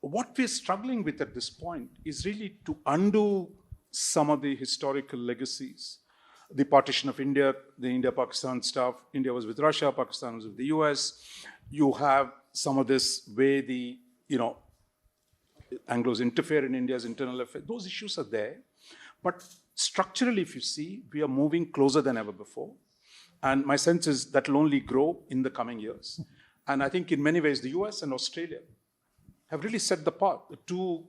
What we're struggling with at this point is really to undo some of the historical legacies. The partition of India, the India-Pakistan stuff, India was with Russia, Pakistan was with the US. You have some of this way the, Anglos interfere in India's internal affairs. Those issues are there. But structurally, if you see, we are moving closer than ever before. And my sense is that will only grow in the coming years. And I think in many ways, the US and Australia have really set the path, the two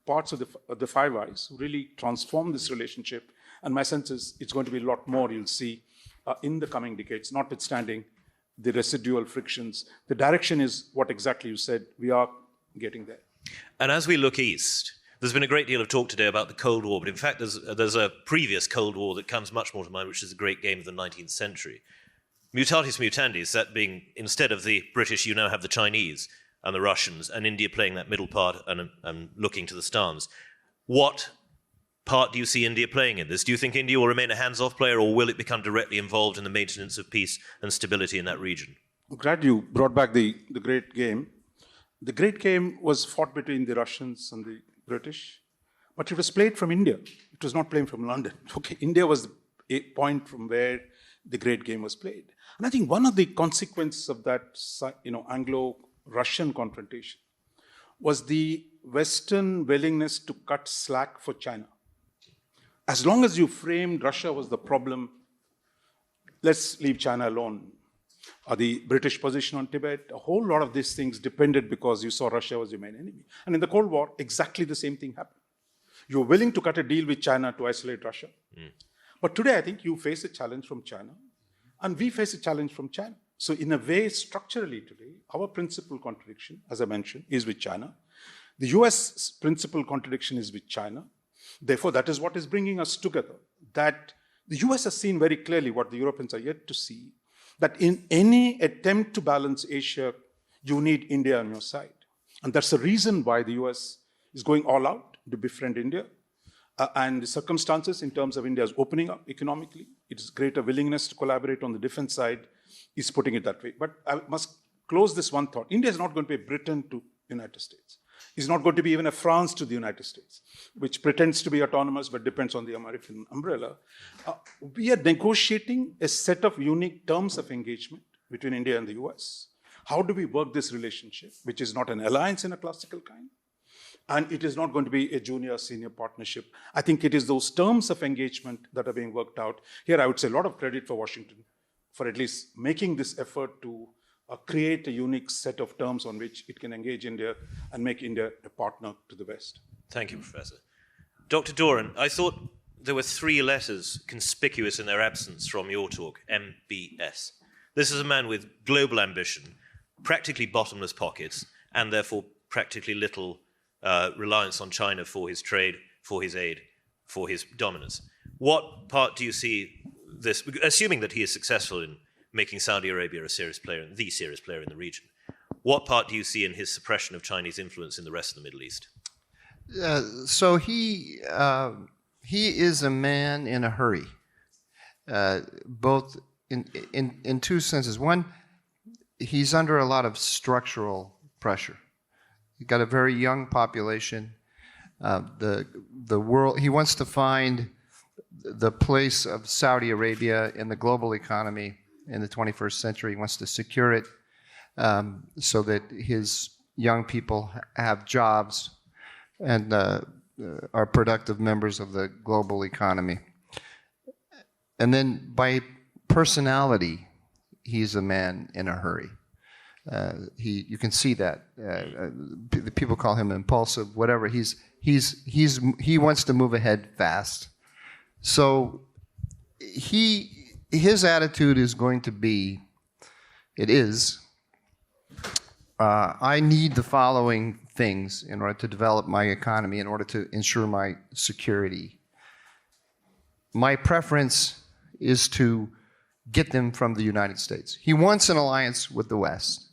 parts of the Five Eyes who really transform this relationship. And my sense is it's going to be a lot more you'll see in the coming decades, notwithstanding the residual frictions. The direction is what exactly you said. We are getting there. And as we look east, there's been a great deal of talk today about the Cold War, but in fact there's a previous Cold War that comes much more to mind, which is the great game of the 19th century. Mutatis mutandis, that being, instead of the British, you now have the Chinese and the Russians, and India playing that middle part and looking to the stars. What part do you see India playing in this? Do you think India will remain a hands-off player, or will it become directly involved in the maintenance of peace and stability in that region? I'm glad you brought back the great game. The great game was fought between the Russians and the British, but it was played from India. It was not played from London. Okay, India was a point from where the great game was played. And I think one of the consequences of that, Anglo-Russian confrontation was the Western willingness to cut slack for China. As long as you framed Russia was the problem, let's leave China alone. The British position on Tibet, a whole lot of these things depended because you saw Russia was your main enemy. And in the Cold War, exactly the same thing happened. You were willing to cut a deal with China to isolate Russia. But today, I think you face a challenge from China, and we face a challenge from China. So in a way, structurally today, our principal contradiction, as I mentioned, is with China. The US principal contradiction is with China. Therefore, that is what is bringing us together. That the US has seen very clearly what the Europeans are yet to see, that in any attempt to balance Asia, you need India on your side. And that's the reason why the US is going all out to befriend India. And the circumstances in terms of India's opening up economically, its greater willingness to collaborate on the defense side is putting it that way. But I must close this one thought. India is not going to be a Britain to the United States. It's not going to be even a France to the United States, which pretends to be autonomous but depends on the American umbrella. We are negotiating a set of unique terms of engagement between India and the US. How do we work this relationship, which is not an alliance in a classical kind? And it is not going to be a junior-senior partnership. I think it is those terms of engagement that are being worked out. Here, I would say a lot of credit for Washington for at least making this effort to create a unique set of terms on which it can engage India and make India a partner to the West. Thank you, Professor. Dr. Doran, I thought there were three letters conspicuous in their absence from your talk, MBS. This is a man with global ambition, practically bottomless pockets, and therefore practically little reliance on China for his trade, for his aid, for his dominance. What part do you see this, assuming that he is successful in making Saudi Arabia a serious player, the serious player in the region, what part do you see in his suppression of Chinese influence in the rest of the Middle East? So he is a man in a hurry, both in two senses. One, he's under a lot of structural pressure. He's got a very young population. The world, he wants to find the place of Saudi Arabia in the global economy in the 21st century. He wants to secure it so that his young people have jobs and are productive members of the global economy. and then by personality, he's a man in a hurry. You can see that. People call him impulsive, whatever. He wants to move ahead fast. So his attitude is going to be, I need the following things in order to develop my economy, in order to ensure my security. My preference is to get them from the United States. He wants an alliance with the West.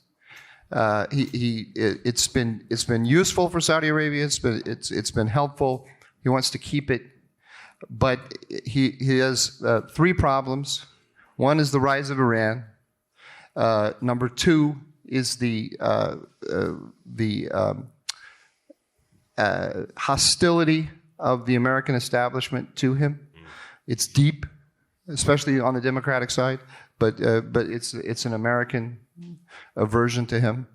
It's been useful for Saudi Arabia. It's been helpful. He wants to keep it, but he has three problems. One is the rise of Iran. Number two is the hostility of the American establishment to him. It's deep, especially on the Democratic side, but it's an American aversion to him.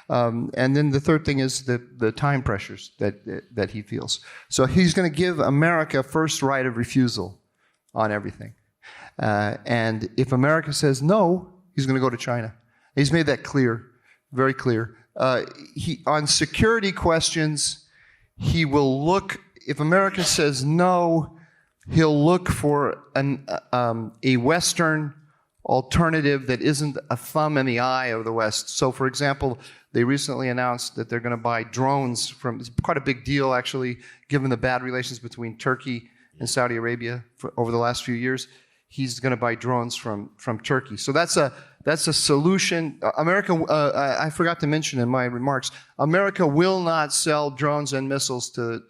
And then the third thing is the time pressures that he feels. So he's going to give America first right of refusal on everything. And if America says no, he's going to go to China. He's made that clear, very clear. On security questions, he will look, if America says no, he'll look for a Western alternative that isn't a thumb in the eye of the West. So, for example, they recently announced that they're going to buy drones from, it's quite a big deal actually, given the bad relations between Turkey and Saudi Arabia over the last few years. He's going to buy drones from Turkey. So that's a solution. America, I forgot to mention in my remarks, America will not sell drones and missiles to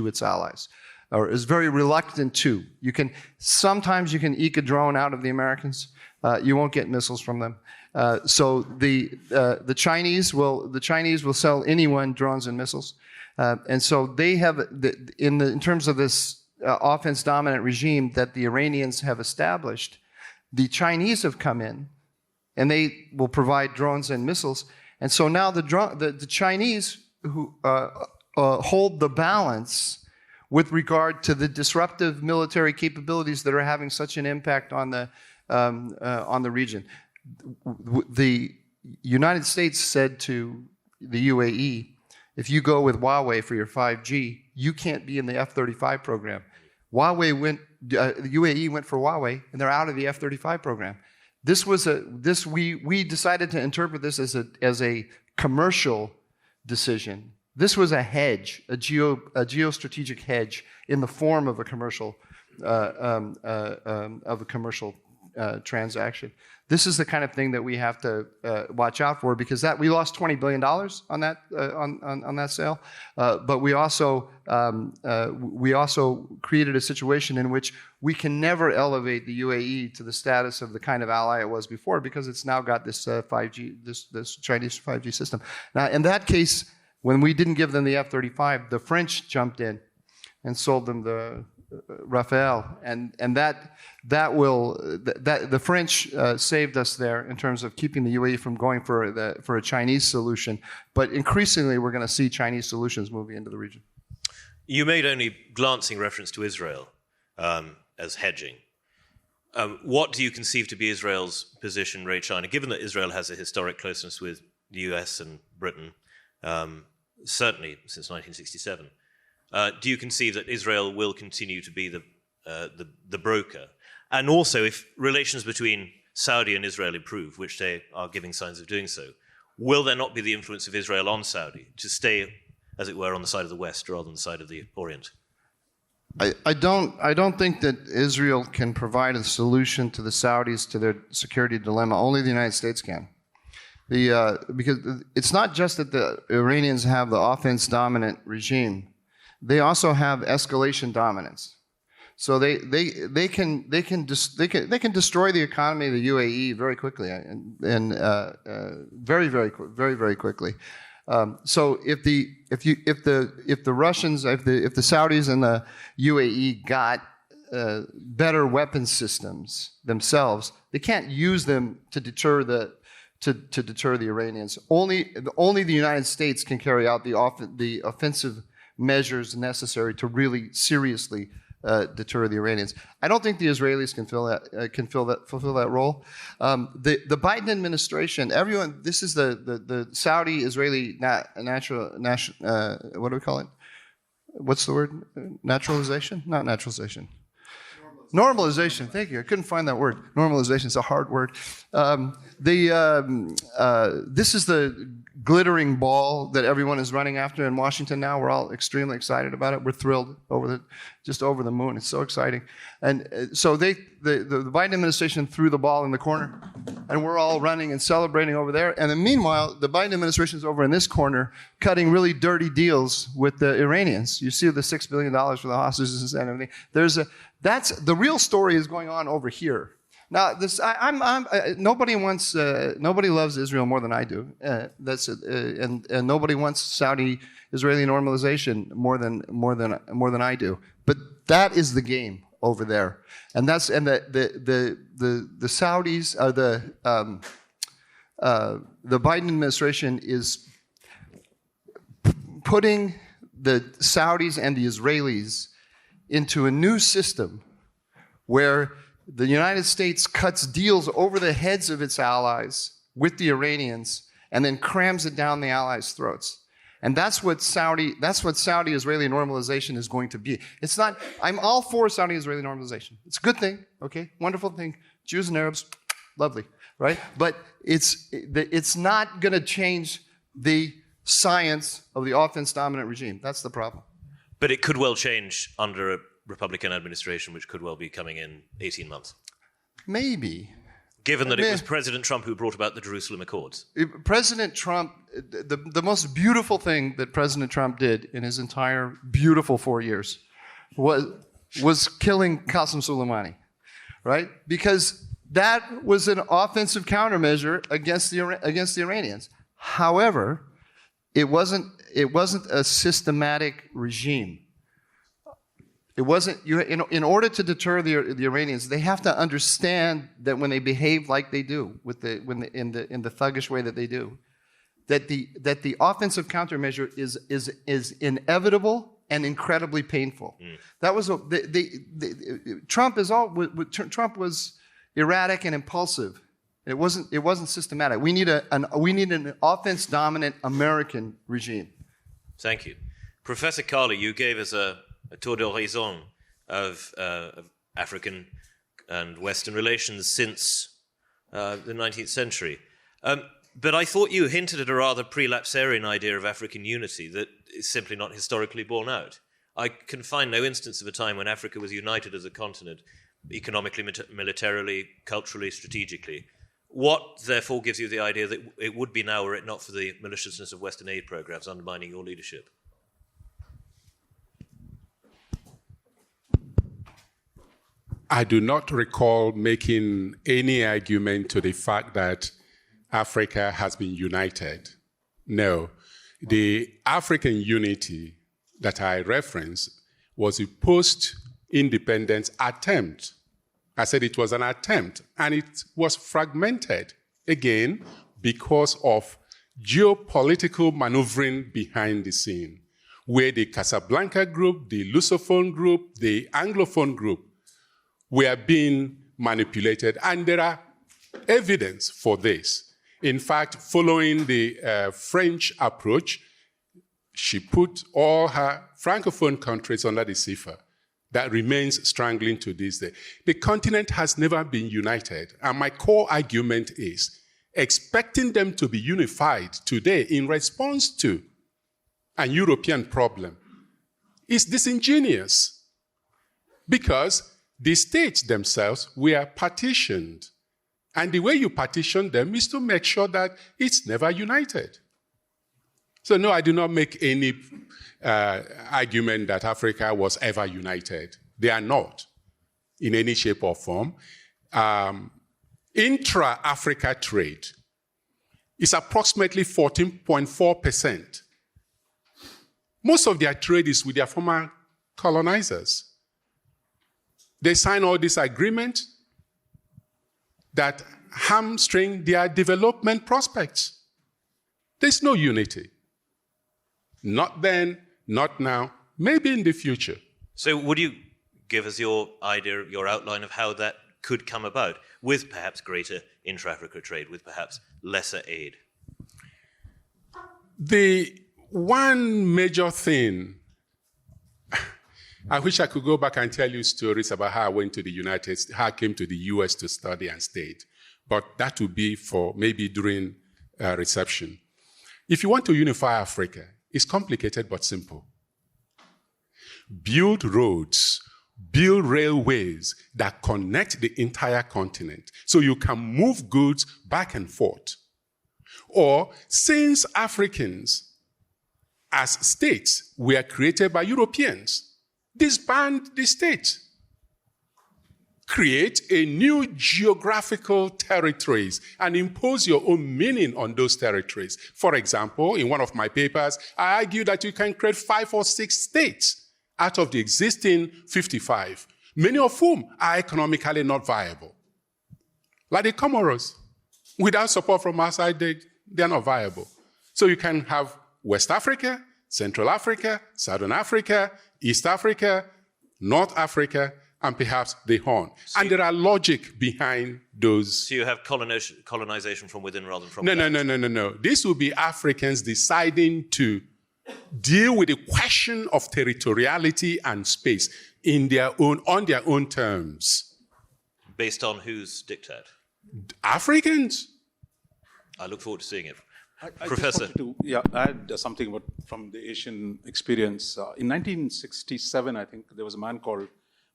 its allies, or is very reluctant to. Sometimes you can eke a drone out of the Americans. You won't get missiles from them. So the Chinese will sell anyone drones and missiles, and so they have in terms of this offense-dominant regime that the Iranians have established. The Chinese have come in, and they will provide drones and missiles. And so now the Chinese who hold the balance with regard to the disruptive military capabilities that are having such an impact on the region. The United States said to the UAE, if you go with Huawei for your 5G, you can't be in the F-35 program. The UAE went for Huawei, and they're out of the F-35 program. We decided to interpret this as a commercial decision. This was a hedge, a geostrategic hedge in the form of a commercial transaction. This is the kind of thing that we have to watch out for, because we lost $20 billion on that sale, but we also created a situation in which we can never elevate the UAE to the status of the kind of ally it was before, because it's now got this 5G, this Chinese 5G system. Now, in that case, when we didn't give them the F-35, the French jumped in and sold them the Rafale, and the French saved us there in terms of keeping the UAE from going for a Chinese solution. But increasingly, we're going to see Chinese solutions moving into the region. You made only glancing reference to Israel as hedging. What do you conceive to be Israel's position re China, given that Israel has a historic closeness with the US and Britain, certainly since 1967? Do you conceive that Israel will continue to be the broker? And also, if relations between Saudi and Israel improve, which they are giving signs of doing so, will there not be the influence of Israel on Saudi to stay, as it were, on the side of the West rather than the side of the Orient? I don't think that Israel can provide a solution to the Saudis to their security dilemma. Only the United States can. Because it's not just that the Iranians have the offense-dominant regime. They also have escalation dominance, so they can destroy the economy of the UAE very quickly and very quickly. So if the Russians, if the Saudis and the UAE got better weapon systems themselves, they can't use them to deter the Iranians. Only the United States can carry out the offensive measures necessary to really seriously deter the Iranians. I don't think the Israelis can fulfill that role. The Biden administration, everyone. This is the Saudi-Israeli what do we call it? What's the word? Naturalization? Not naturalization. Normalization. Thank you. I couldn't find that word. Normalization is a hard word. This is the glittering ball that everyone is running after in Washington now. We're all extremely excited about it. We're thrilled just over the moon. It's so exciting. And so the Biden administration threw the ball in the corner, and we're all running and celebrating over there. And then meanwhile, the Biden administration is over in this corner cutting really dirty deals with the Iranians. You see the $6 billion for the hostages and everything. That's the real story is going on over here. Now, nobody loves Israel more than I do. And nobody wants Saudi-Israeli normalization more than I do. But that is the game over there, and the Saudis, the Biden administration is putting the Saudis and the Israelis into a new system where the United States cuts deals over the heads of its allies with the Iranians and then crams it down the allies' throats. And that's what Saudi-Israeli normalization is going to be. It's not, I'm all for Saudi-Israeli normalization. It's a good thing, okay? Wonderful thing. Jews and Arabs, lovely, right? But it's not going to change the science of the offense-dominant regime. That's the problem. But it could well change under a Republican administration, which could well be coming in 18 months. Maybe. Given that it was President Trump who brought about the Jerusalem Accords. President Trump, the most beautiful thing that President Trump did in his entire beautiful 4 years was killing Qasem Soleimani, right? Because that was an offensive countermeasure against the Iranians. However, it wasn't a systematic regime. It wasn't. In order to deter the Iranians, they have to understand that when they behave like they do, in the thuggish way that they do, that the offensive countermeasure is inevitable and incredibly painful. That was Trump was erratic and impulsive. It wasn't systematic. We need an offense-dominant American regime. Thank you, Professor Carley. You gave us a tour d'horizon of African and Western relations since the 19th century. But I thought you hinted at a rather prelapsarian idea of African unity that is simply not historically borne out. I can find no instance of a time when Africa was united as a continent, economically, militarily, culturally, strategically. What, therefore, gives you the idea that it would be now were it not for the maliciousness of Western aid programs undermining your leadership? I do not recall making any argument to the fact that Africa has been united. No. The African unity that I referenced was a post-independence attempt. I said it was an attempt, and it was fragmented, again, because of geopolitical maneuvering behind the scene, where the Casablanca group, the Lusophone group, the Anglophone group were being manipulated, and there are evidence for this. In fact, following the French approach, she put all her Francophone countries under the CFA. That remains strangling to this day. The continent has never been united, and my core argument is expecting them to be unified today in response to a European problem is disingenuous, because the states themselves were partitioned. And the way you partition them is to make sure that it's never united. So no, I do not make any argument that Africa was ever united. They are not, in any shape or form. Intra-Africa trade is approximately 14.4%. Most of their trade is with their former colonizers. They sign all these agreements that hamstring their development prospects. There's no unity. Not then, not now, maybe in the future. So would you give us your idea, your outline of how that could come about, with perhaps greater intra-Africa trade, with perhaps lesser aid? The one major thing, I wish I could go back and tell you stories about how I went to the United States, how I came to the US to study and stayed. But that would be for maybe during reception. If you want to unify Africa, it's complicated but simple. Build roads, build railways that connect the entire continent so you can move goods back and forth. Or, since Africans as states were created by Europeans, disband the states. Create a new geographical territories and impose your own meaning on those territories. For example, in one of my papers, I argue that you can create 5 or 6 states out of the existing 55, many of whom are economically not viable. Like the Comoros, without support from outside, they're not viable. So you can have West Africa, Central Africa, Southern Africa, East Africa, North Africa, and perhaps the Horn. And there are logic behind those. So you have colonization from within rather than from without. No. This will be Africans deciding to deal with the question of territoriality and space on their own terms. Based on whose diktat? Africans. I look forward to seeing it. Professor. I just wanted to add something from the Asian experience. In 1967, I think, there was a man called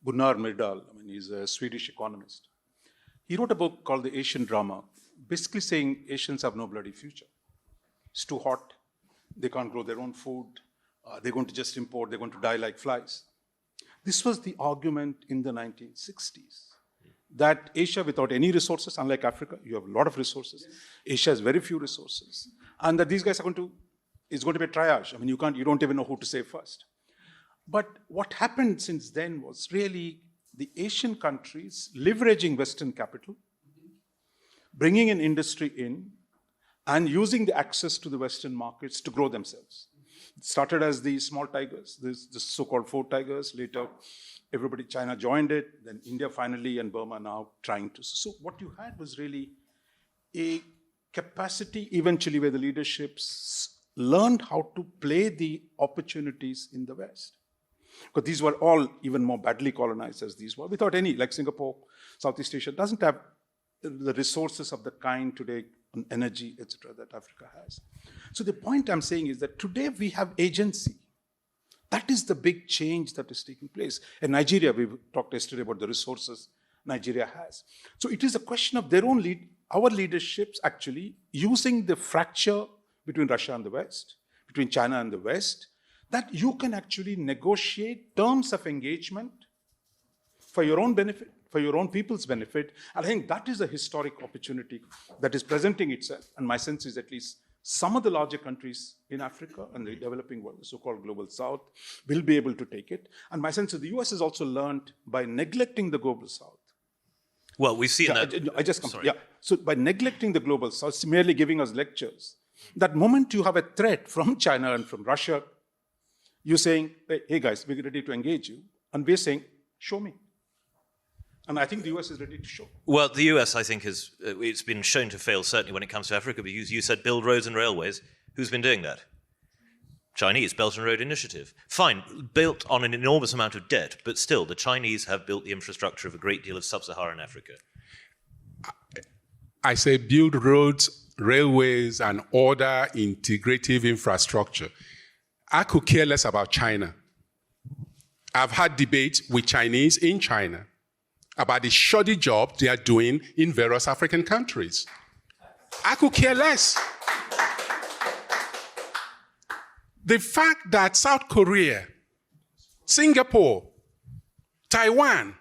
Gunnar Myrdal. He's a Swedish economist. He wrote a book called The Asian Drama, basically saying Asians have no bloody future. It's too hot. They can't grow their own food. They're going to just import. They're going to die like flies. This was the argument in the 1960s, that Asia, without any resources, unlike Africa, you have a lot of resources. Asia has very few resources. And that these guys it's going to be a triage. You don't even know who to save first. But what happened since then was really the Asian countries leveraging Western capital, bringing an industry in, and using the access to the Western markets to grow themselves. It started as the small tigers, the so-called 4 tigers. Later, China joined it, then India finally, and Burma now trying to. So what you had was really a capacity eventually where the leaderships learned how to play the opportunities in the West. Because these were all even more badly colonized as these were, without any, like Singapore, Southeast Asia, doesn't have the resources of the kind today, energy, etc., that Africa has. So the point I'm saying is that today we have agency. That is the big change that is taking place. In Nigeria, we talked yesterday about the resources Nigeria has. So it is a question of our leaderships actually using the fracture between Russia and the West, between China and the West, that you can actually negotiate terms of engagement for your own benefit, for your own people's benefit. And I think that is a historic opportunity that is presenting itself. And my sense is at least some of the larger countries in Africa and the developing world, the so-called global south, will be able to take it. And my sense is the US has also learned by neglecting the global south. Well, we've seen that. So by neglecting the global south, merely giving us lectures, that moment you have a threat from China and from Russia, you're saying, hey guys, we're ready to engage you. And we're saying, show me. And I think the US is ready to show. Well, the US, I think, it's been shown to fail, certainly when it comes to Africa, because you said build roads and railways. Who's been doing that? Chinese Belt and Road Initiative. Fine, built on an enormous amount of debt, but still, the Chinese have built the infrastructure of a great deal of sub-Saharan Africa. I say build roads, railways, and other integrative infrastructure. I could care less about China. I've had debates with Chinese in China about the shoddy job they are doing in various African countries. I could care less. The fact that South Korea, Singapore, Taiwan,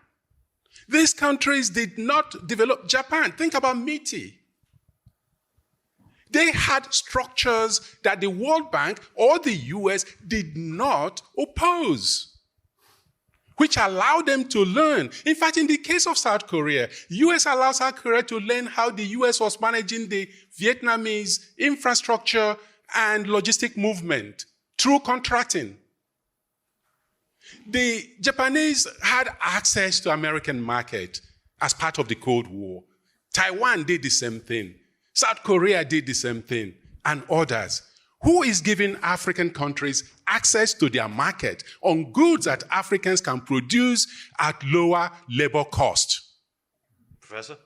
these countries did not develop. Japan, think about MITI. They had structures that the World Bank or the US did not oppose, which allowed them to learn. In fact, in the case of South Korea, US allowed South Korea to learn how the US was managing the Vietnamese infrastructure and logistic movement through contracting. The Japanese had access to American market as part of the Cold War. Taiwan did the same thing. South Korea did the same thing, and others. Who is giving African countries access to their market on goods that Africans can produce at lower labor cost? Professor?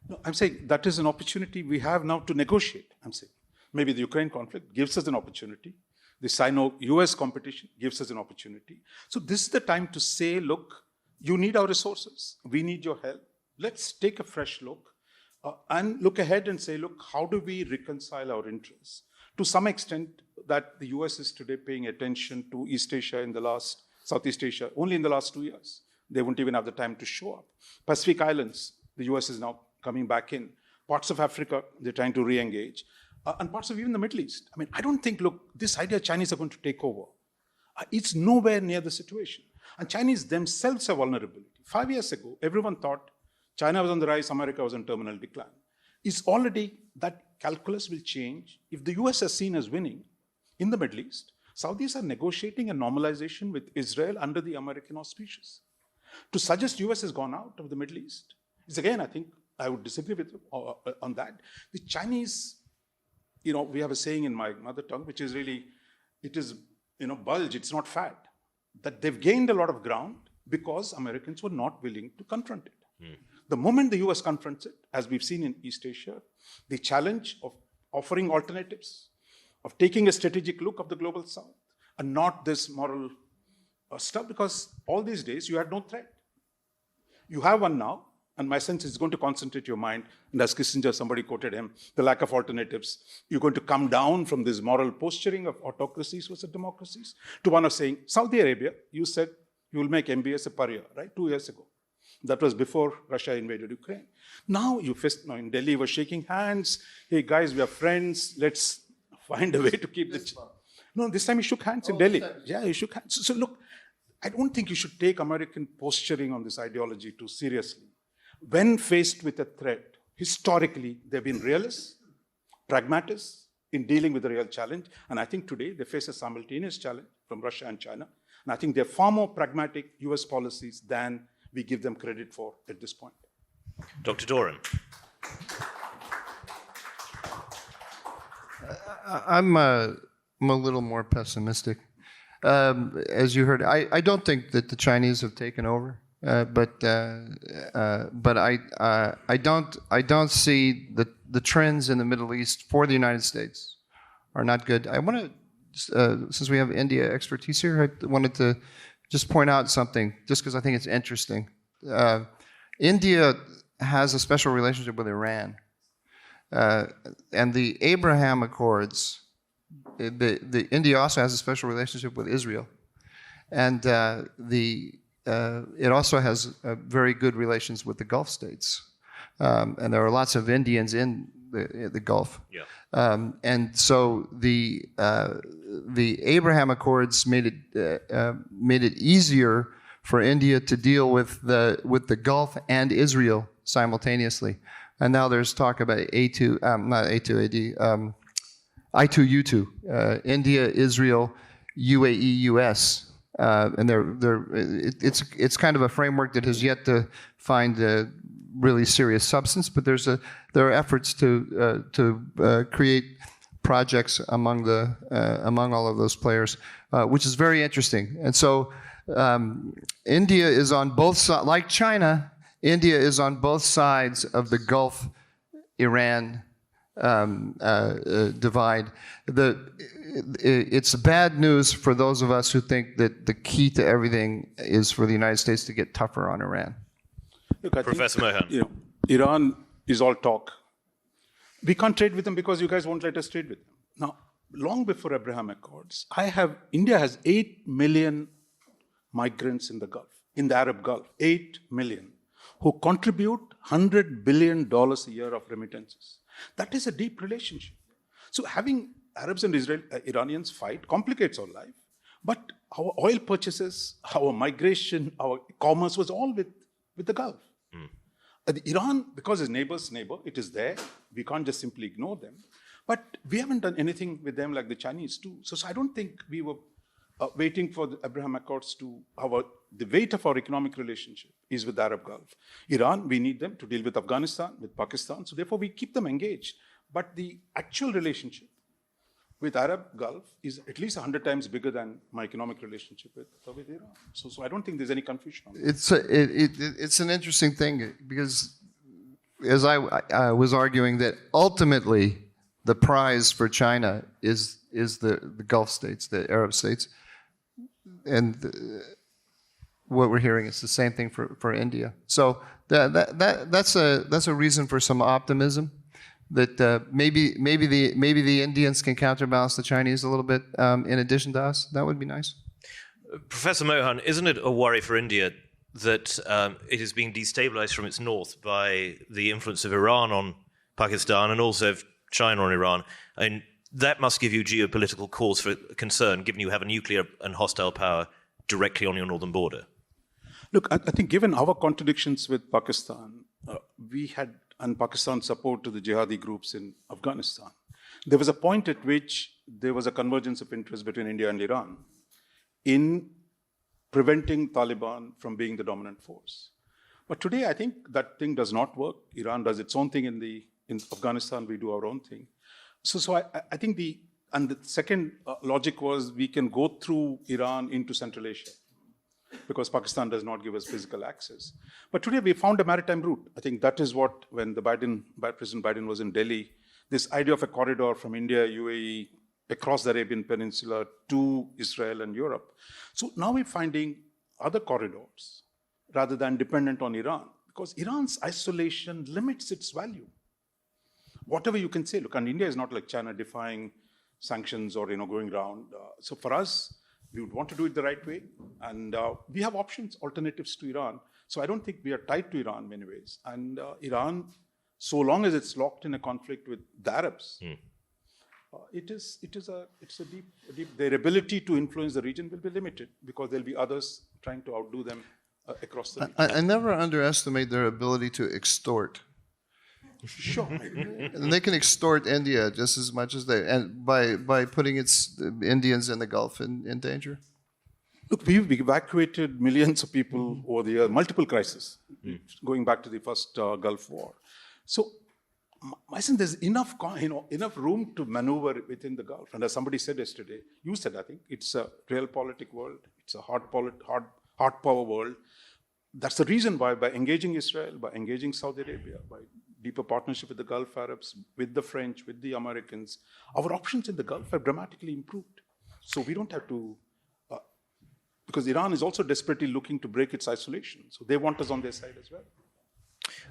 No, I'm saying that is an opportunity we have now to negotiate. I'm saying maybe the Ukraine conflict gives us an opportunity. The Sino-US competition gives us an opportunity. So this is the time to say, look, you need our resources. We need your help. Let's take a fresh look and look ahead and say, look, how do we reconcile our interests? To some extent, that the US is today paying attention to East Asia Southeast Asia, only in the last 2 years. They won't even have the time to show up. Pacific Islands, the US is now coming back in. Parts of Africa, they're trying to re-engage. And parts of even the Middle East. I mean, I don't think, look, this idea Chinese are going to take over. It's nowhere near the situation. And Chinese themselves have vulnerability. 5 years ago, everyone thought China was on the rise, America was on terminal decline. It's already, that calculus will change. If the US is seen as winning in the Middle East, Saudis are negotiating a normalization with Israel under the American auspices. To suggest US has gone out of the Middle East is, again, I think I would disagree with you on that. The Chinese, we have a saying in my mother tongue, which is really, it is, bulge, it's not fat. That they've gained a lot of ground because Americans were not willing to confront it. The moment the US confronts it, as we've seen in East Asia, the challenge of offering alternatives, of taking a strategic look of the global South, and not this moral stuff, because all these days you had no threat. You have one now, and my sense is going to concentrate your mind, and as Kissinger, somebody quoted him, the lack of alternatives. You're going to come down from this moral posturing of autocracies versus democracies to one of saying, Saudi Arabia, you said you will make MBS a pariah, right? 2 years ago. That was before Russia invaded Ukraine. Now in Delhi, we're shaking hands. Hey guys, we are friends. Let's find a way to keep No, this time he shook hands in Delhi. Yeah, he shook hands. So look, I don't think you should take American posturing on this ideology too seriously. When faced with a threat, historically, they've been realists, pragmatists in dealing with the real challenge. And I think today they face a simultaneous challenge from Russia and China. And I think they're far more pragmatic US policies than we give them credit for at this point. Dr. Doran. I'm a little more pessimistic. As you heard, I don't think that the Chinese have taken over, but I don't see the trends in the Middle East for the United States are not good. I want to, since we have India expertise here, I wanted to just point out something, just because I think it's interesting. India has a special relationship with Iran. And the Abraham Accords, India also has a special relationship with Israel. And it also has very good relations with the Gulf states. And there are lots of Indians in the Gulf. Yeah. And so the Abraham Accords made it easier for India to deal with the Gulf and Israel simultaneously. And now there's talk about I2U2, India, Israel, UAE, US, and it's kind of a framework that has yet to find a really serious substance. But there are efforts to create projects among all of those players, which is very interesting. And so India is on both sides, like China. India is on both sides of the Gulf-Iran divide. It's bad news for those of us who think that the key to everything is for the United States to get tougher on Iran. Look, Professor Mohan. Iran is all talk. We can't trade with them because you guys won't let us trade with them. Now, long before Abraham Accords, India has 8 million migrants in the Gulf, in the Arab Gulf, 8 million. Who contribute $100 billion a year of remittances. That is a deep relationship. So having Arabs and Iranians fight complicates our life. But our oil purchases, our migration, our commerce was all with the Gulf. Iran, because it's neighbor's neighbor, it is there. We can't just simply ignore them. But we haven't done anything with them like the Chinese do. So I don't think we were waiting for the Abraham Accords to the weight of our economic relationship is with the Arab Gulf. Iran, we need them to deal with Afghanistan, with Pakistan, so therefore we keep them engaged. But the actual relationship with Arab Gulf is at least 100 times bigger than my economic relationship with Iran. So I don't think there's any confusion on that. It's an interesting thing because as I was arguing that ultimately the prize for China is the Gulf states, the Arab states. And what we're hearing is the same thing for India. So that's a reason for some optimism that maybe the Indians can counterbalance the Chinese a little bit in addition to us. That would be nice. Professor Mohan, isn't it a worry for India that it is being destabilized from its north by the influence of Iran on Pakistan and also of China on Iran? And that must give you geopolitical cause for concern, given you have a nuclear and hostile power directly on your northern border. Look, I think given our contradictions with Pakistan, and Pakistan's support to the jihadi groups in Afghanistan, there was a point at which there was a convergence of interest between India and Iran in preventing Taliban from being the dominant force. But today, I think that thing does not work. Iran does its own thing in Afghanistan, we do our own thing. So I think the second logic was we can go through Iran into Central Asia because Pakistan does not give us physical access. But today we found a maritime route. I think that is what, when President Biden was in Delhi, this idea of a corridor from India, UAE, across the Arabian Peninsula to Israel and Europe. So now we're finding other corridors rather than dependent on Iran, because Iran's isolation limits its value. Whatever you can say, look, and India is not like China defying sanctions or going around. So for us, we would want to do it the right way, and we have options, alternatives to Iran. So I don't think we are tied to Iran in many ways. And Iran, so long as it's locked in a conflict with the Arabs, it's a deep. Their ability to influence the region will be limited because there'll be others trying to outdo them across the region. I never underestimate their ability to extort. Sure. And they can extort India just as much as by putting its Indians in the Gulf in danger. Look, we've evacuated millions of people over the years, multiple crises, going back to the first Gulf War. So, I think there's enough room to maneuver within the Gulf. And as somebody said yesterday, you said, I think, it's a realpolitik world. It's a hard power world. That's the reason why, by engaging Israel, by engaging Saudi Arabia, by deeper partnership with the Gulf Arabs, with the French, with the Americans, our options in the Gulf have dramatically improved. So we don't have to, because Iran is also desperately looking to break its isolation. So they want us on their side as well.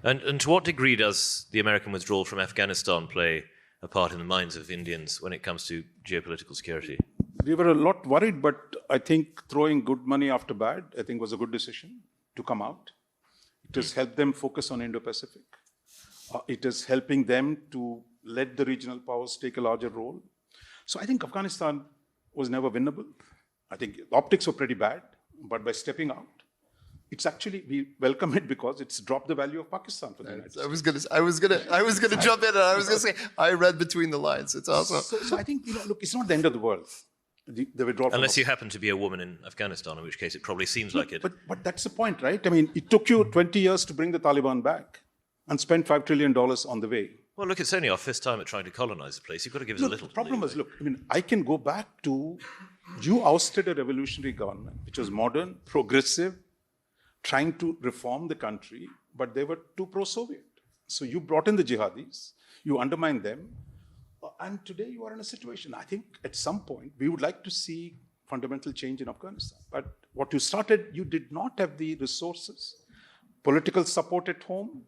And to what degree does the American withdrawal from Afghanistan play a part in the minds of Indians when it comes to geopolitical security? We were a lot worried, but I think throwing good money after bad, I think was a good decision to come out. It has helped them focus on Indo-Pacific. It is helping them to let the regional powers take a larger role. So I think Afghanistan was never winnable. I think the optics were pretty bad, but by stepping out, it's actually, we welcome it because it's dropped the value of Pakistan for the United States. I was gonna jump in and I was gonna say I read between the lines. It's also so I think look, it's not the end of the world. The withdrawal. Unless you happen to be a woman in Afghanistan, in which case it probably seems like it. But that's the point, right? I mean, it took you 20 years to bring the Taliban back and spend $5 trillion on the way. Well, look, it's only our fifth time at trying to colonize the place. You've got to give us a little. The problem is, look, I mean, I can go back to, you ousted a revolutionary government, which was modern, progressive, trying to reform the country, but they were too pro-Soviet. So you brought in the jihadis, you undermined them, and today you are in a situation. I think at some point we would like to see fundamental change in Afghanistan. But what you started, you did not have the resources, political support at home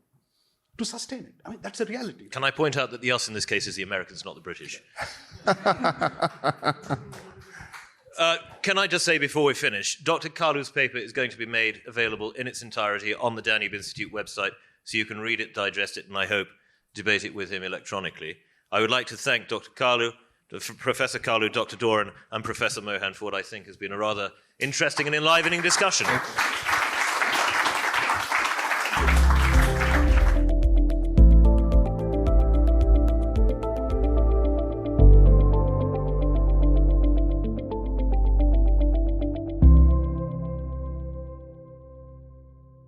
to sustain it. I mean, that's a reality. Can I point out that the us in this case is the Americans, not the British? Can I just say before we finish, Dr. Kalu's paper is going to be made available in its entirety on the Danube Institute website, so you can read it, digest it, and I hope debate it with him electronically. I would like to thank Dr. Kalu, Professor Kalu, Dr. Doran, and Professor Mohan for what I think has been a rather interesting and enlivening discussion.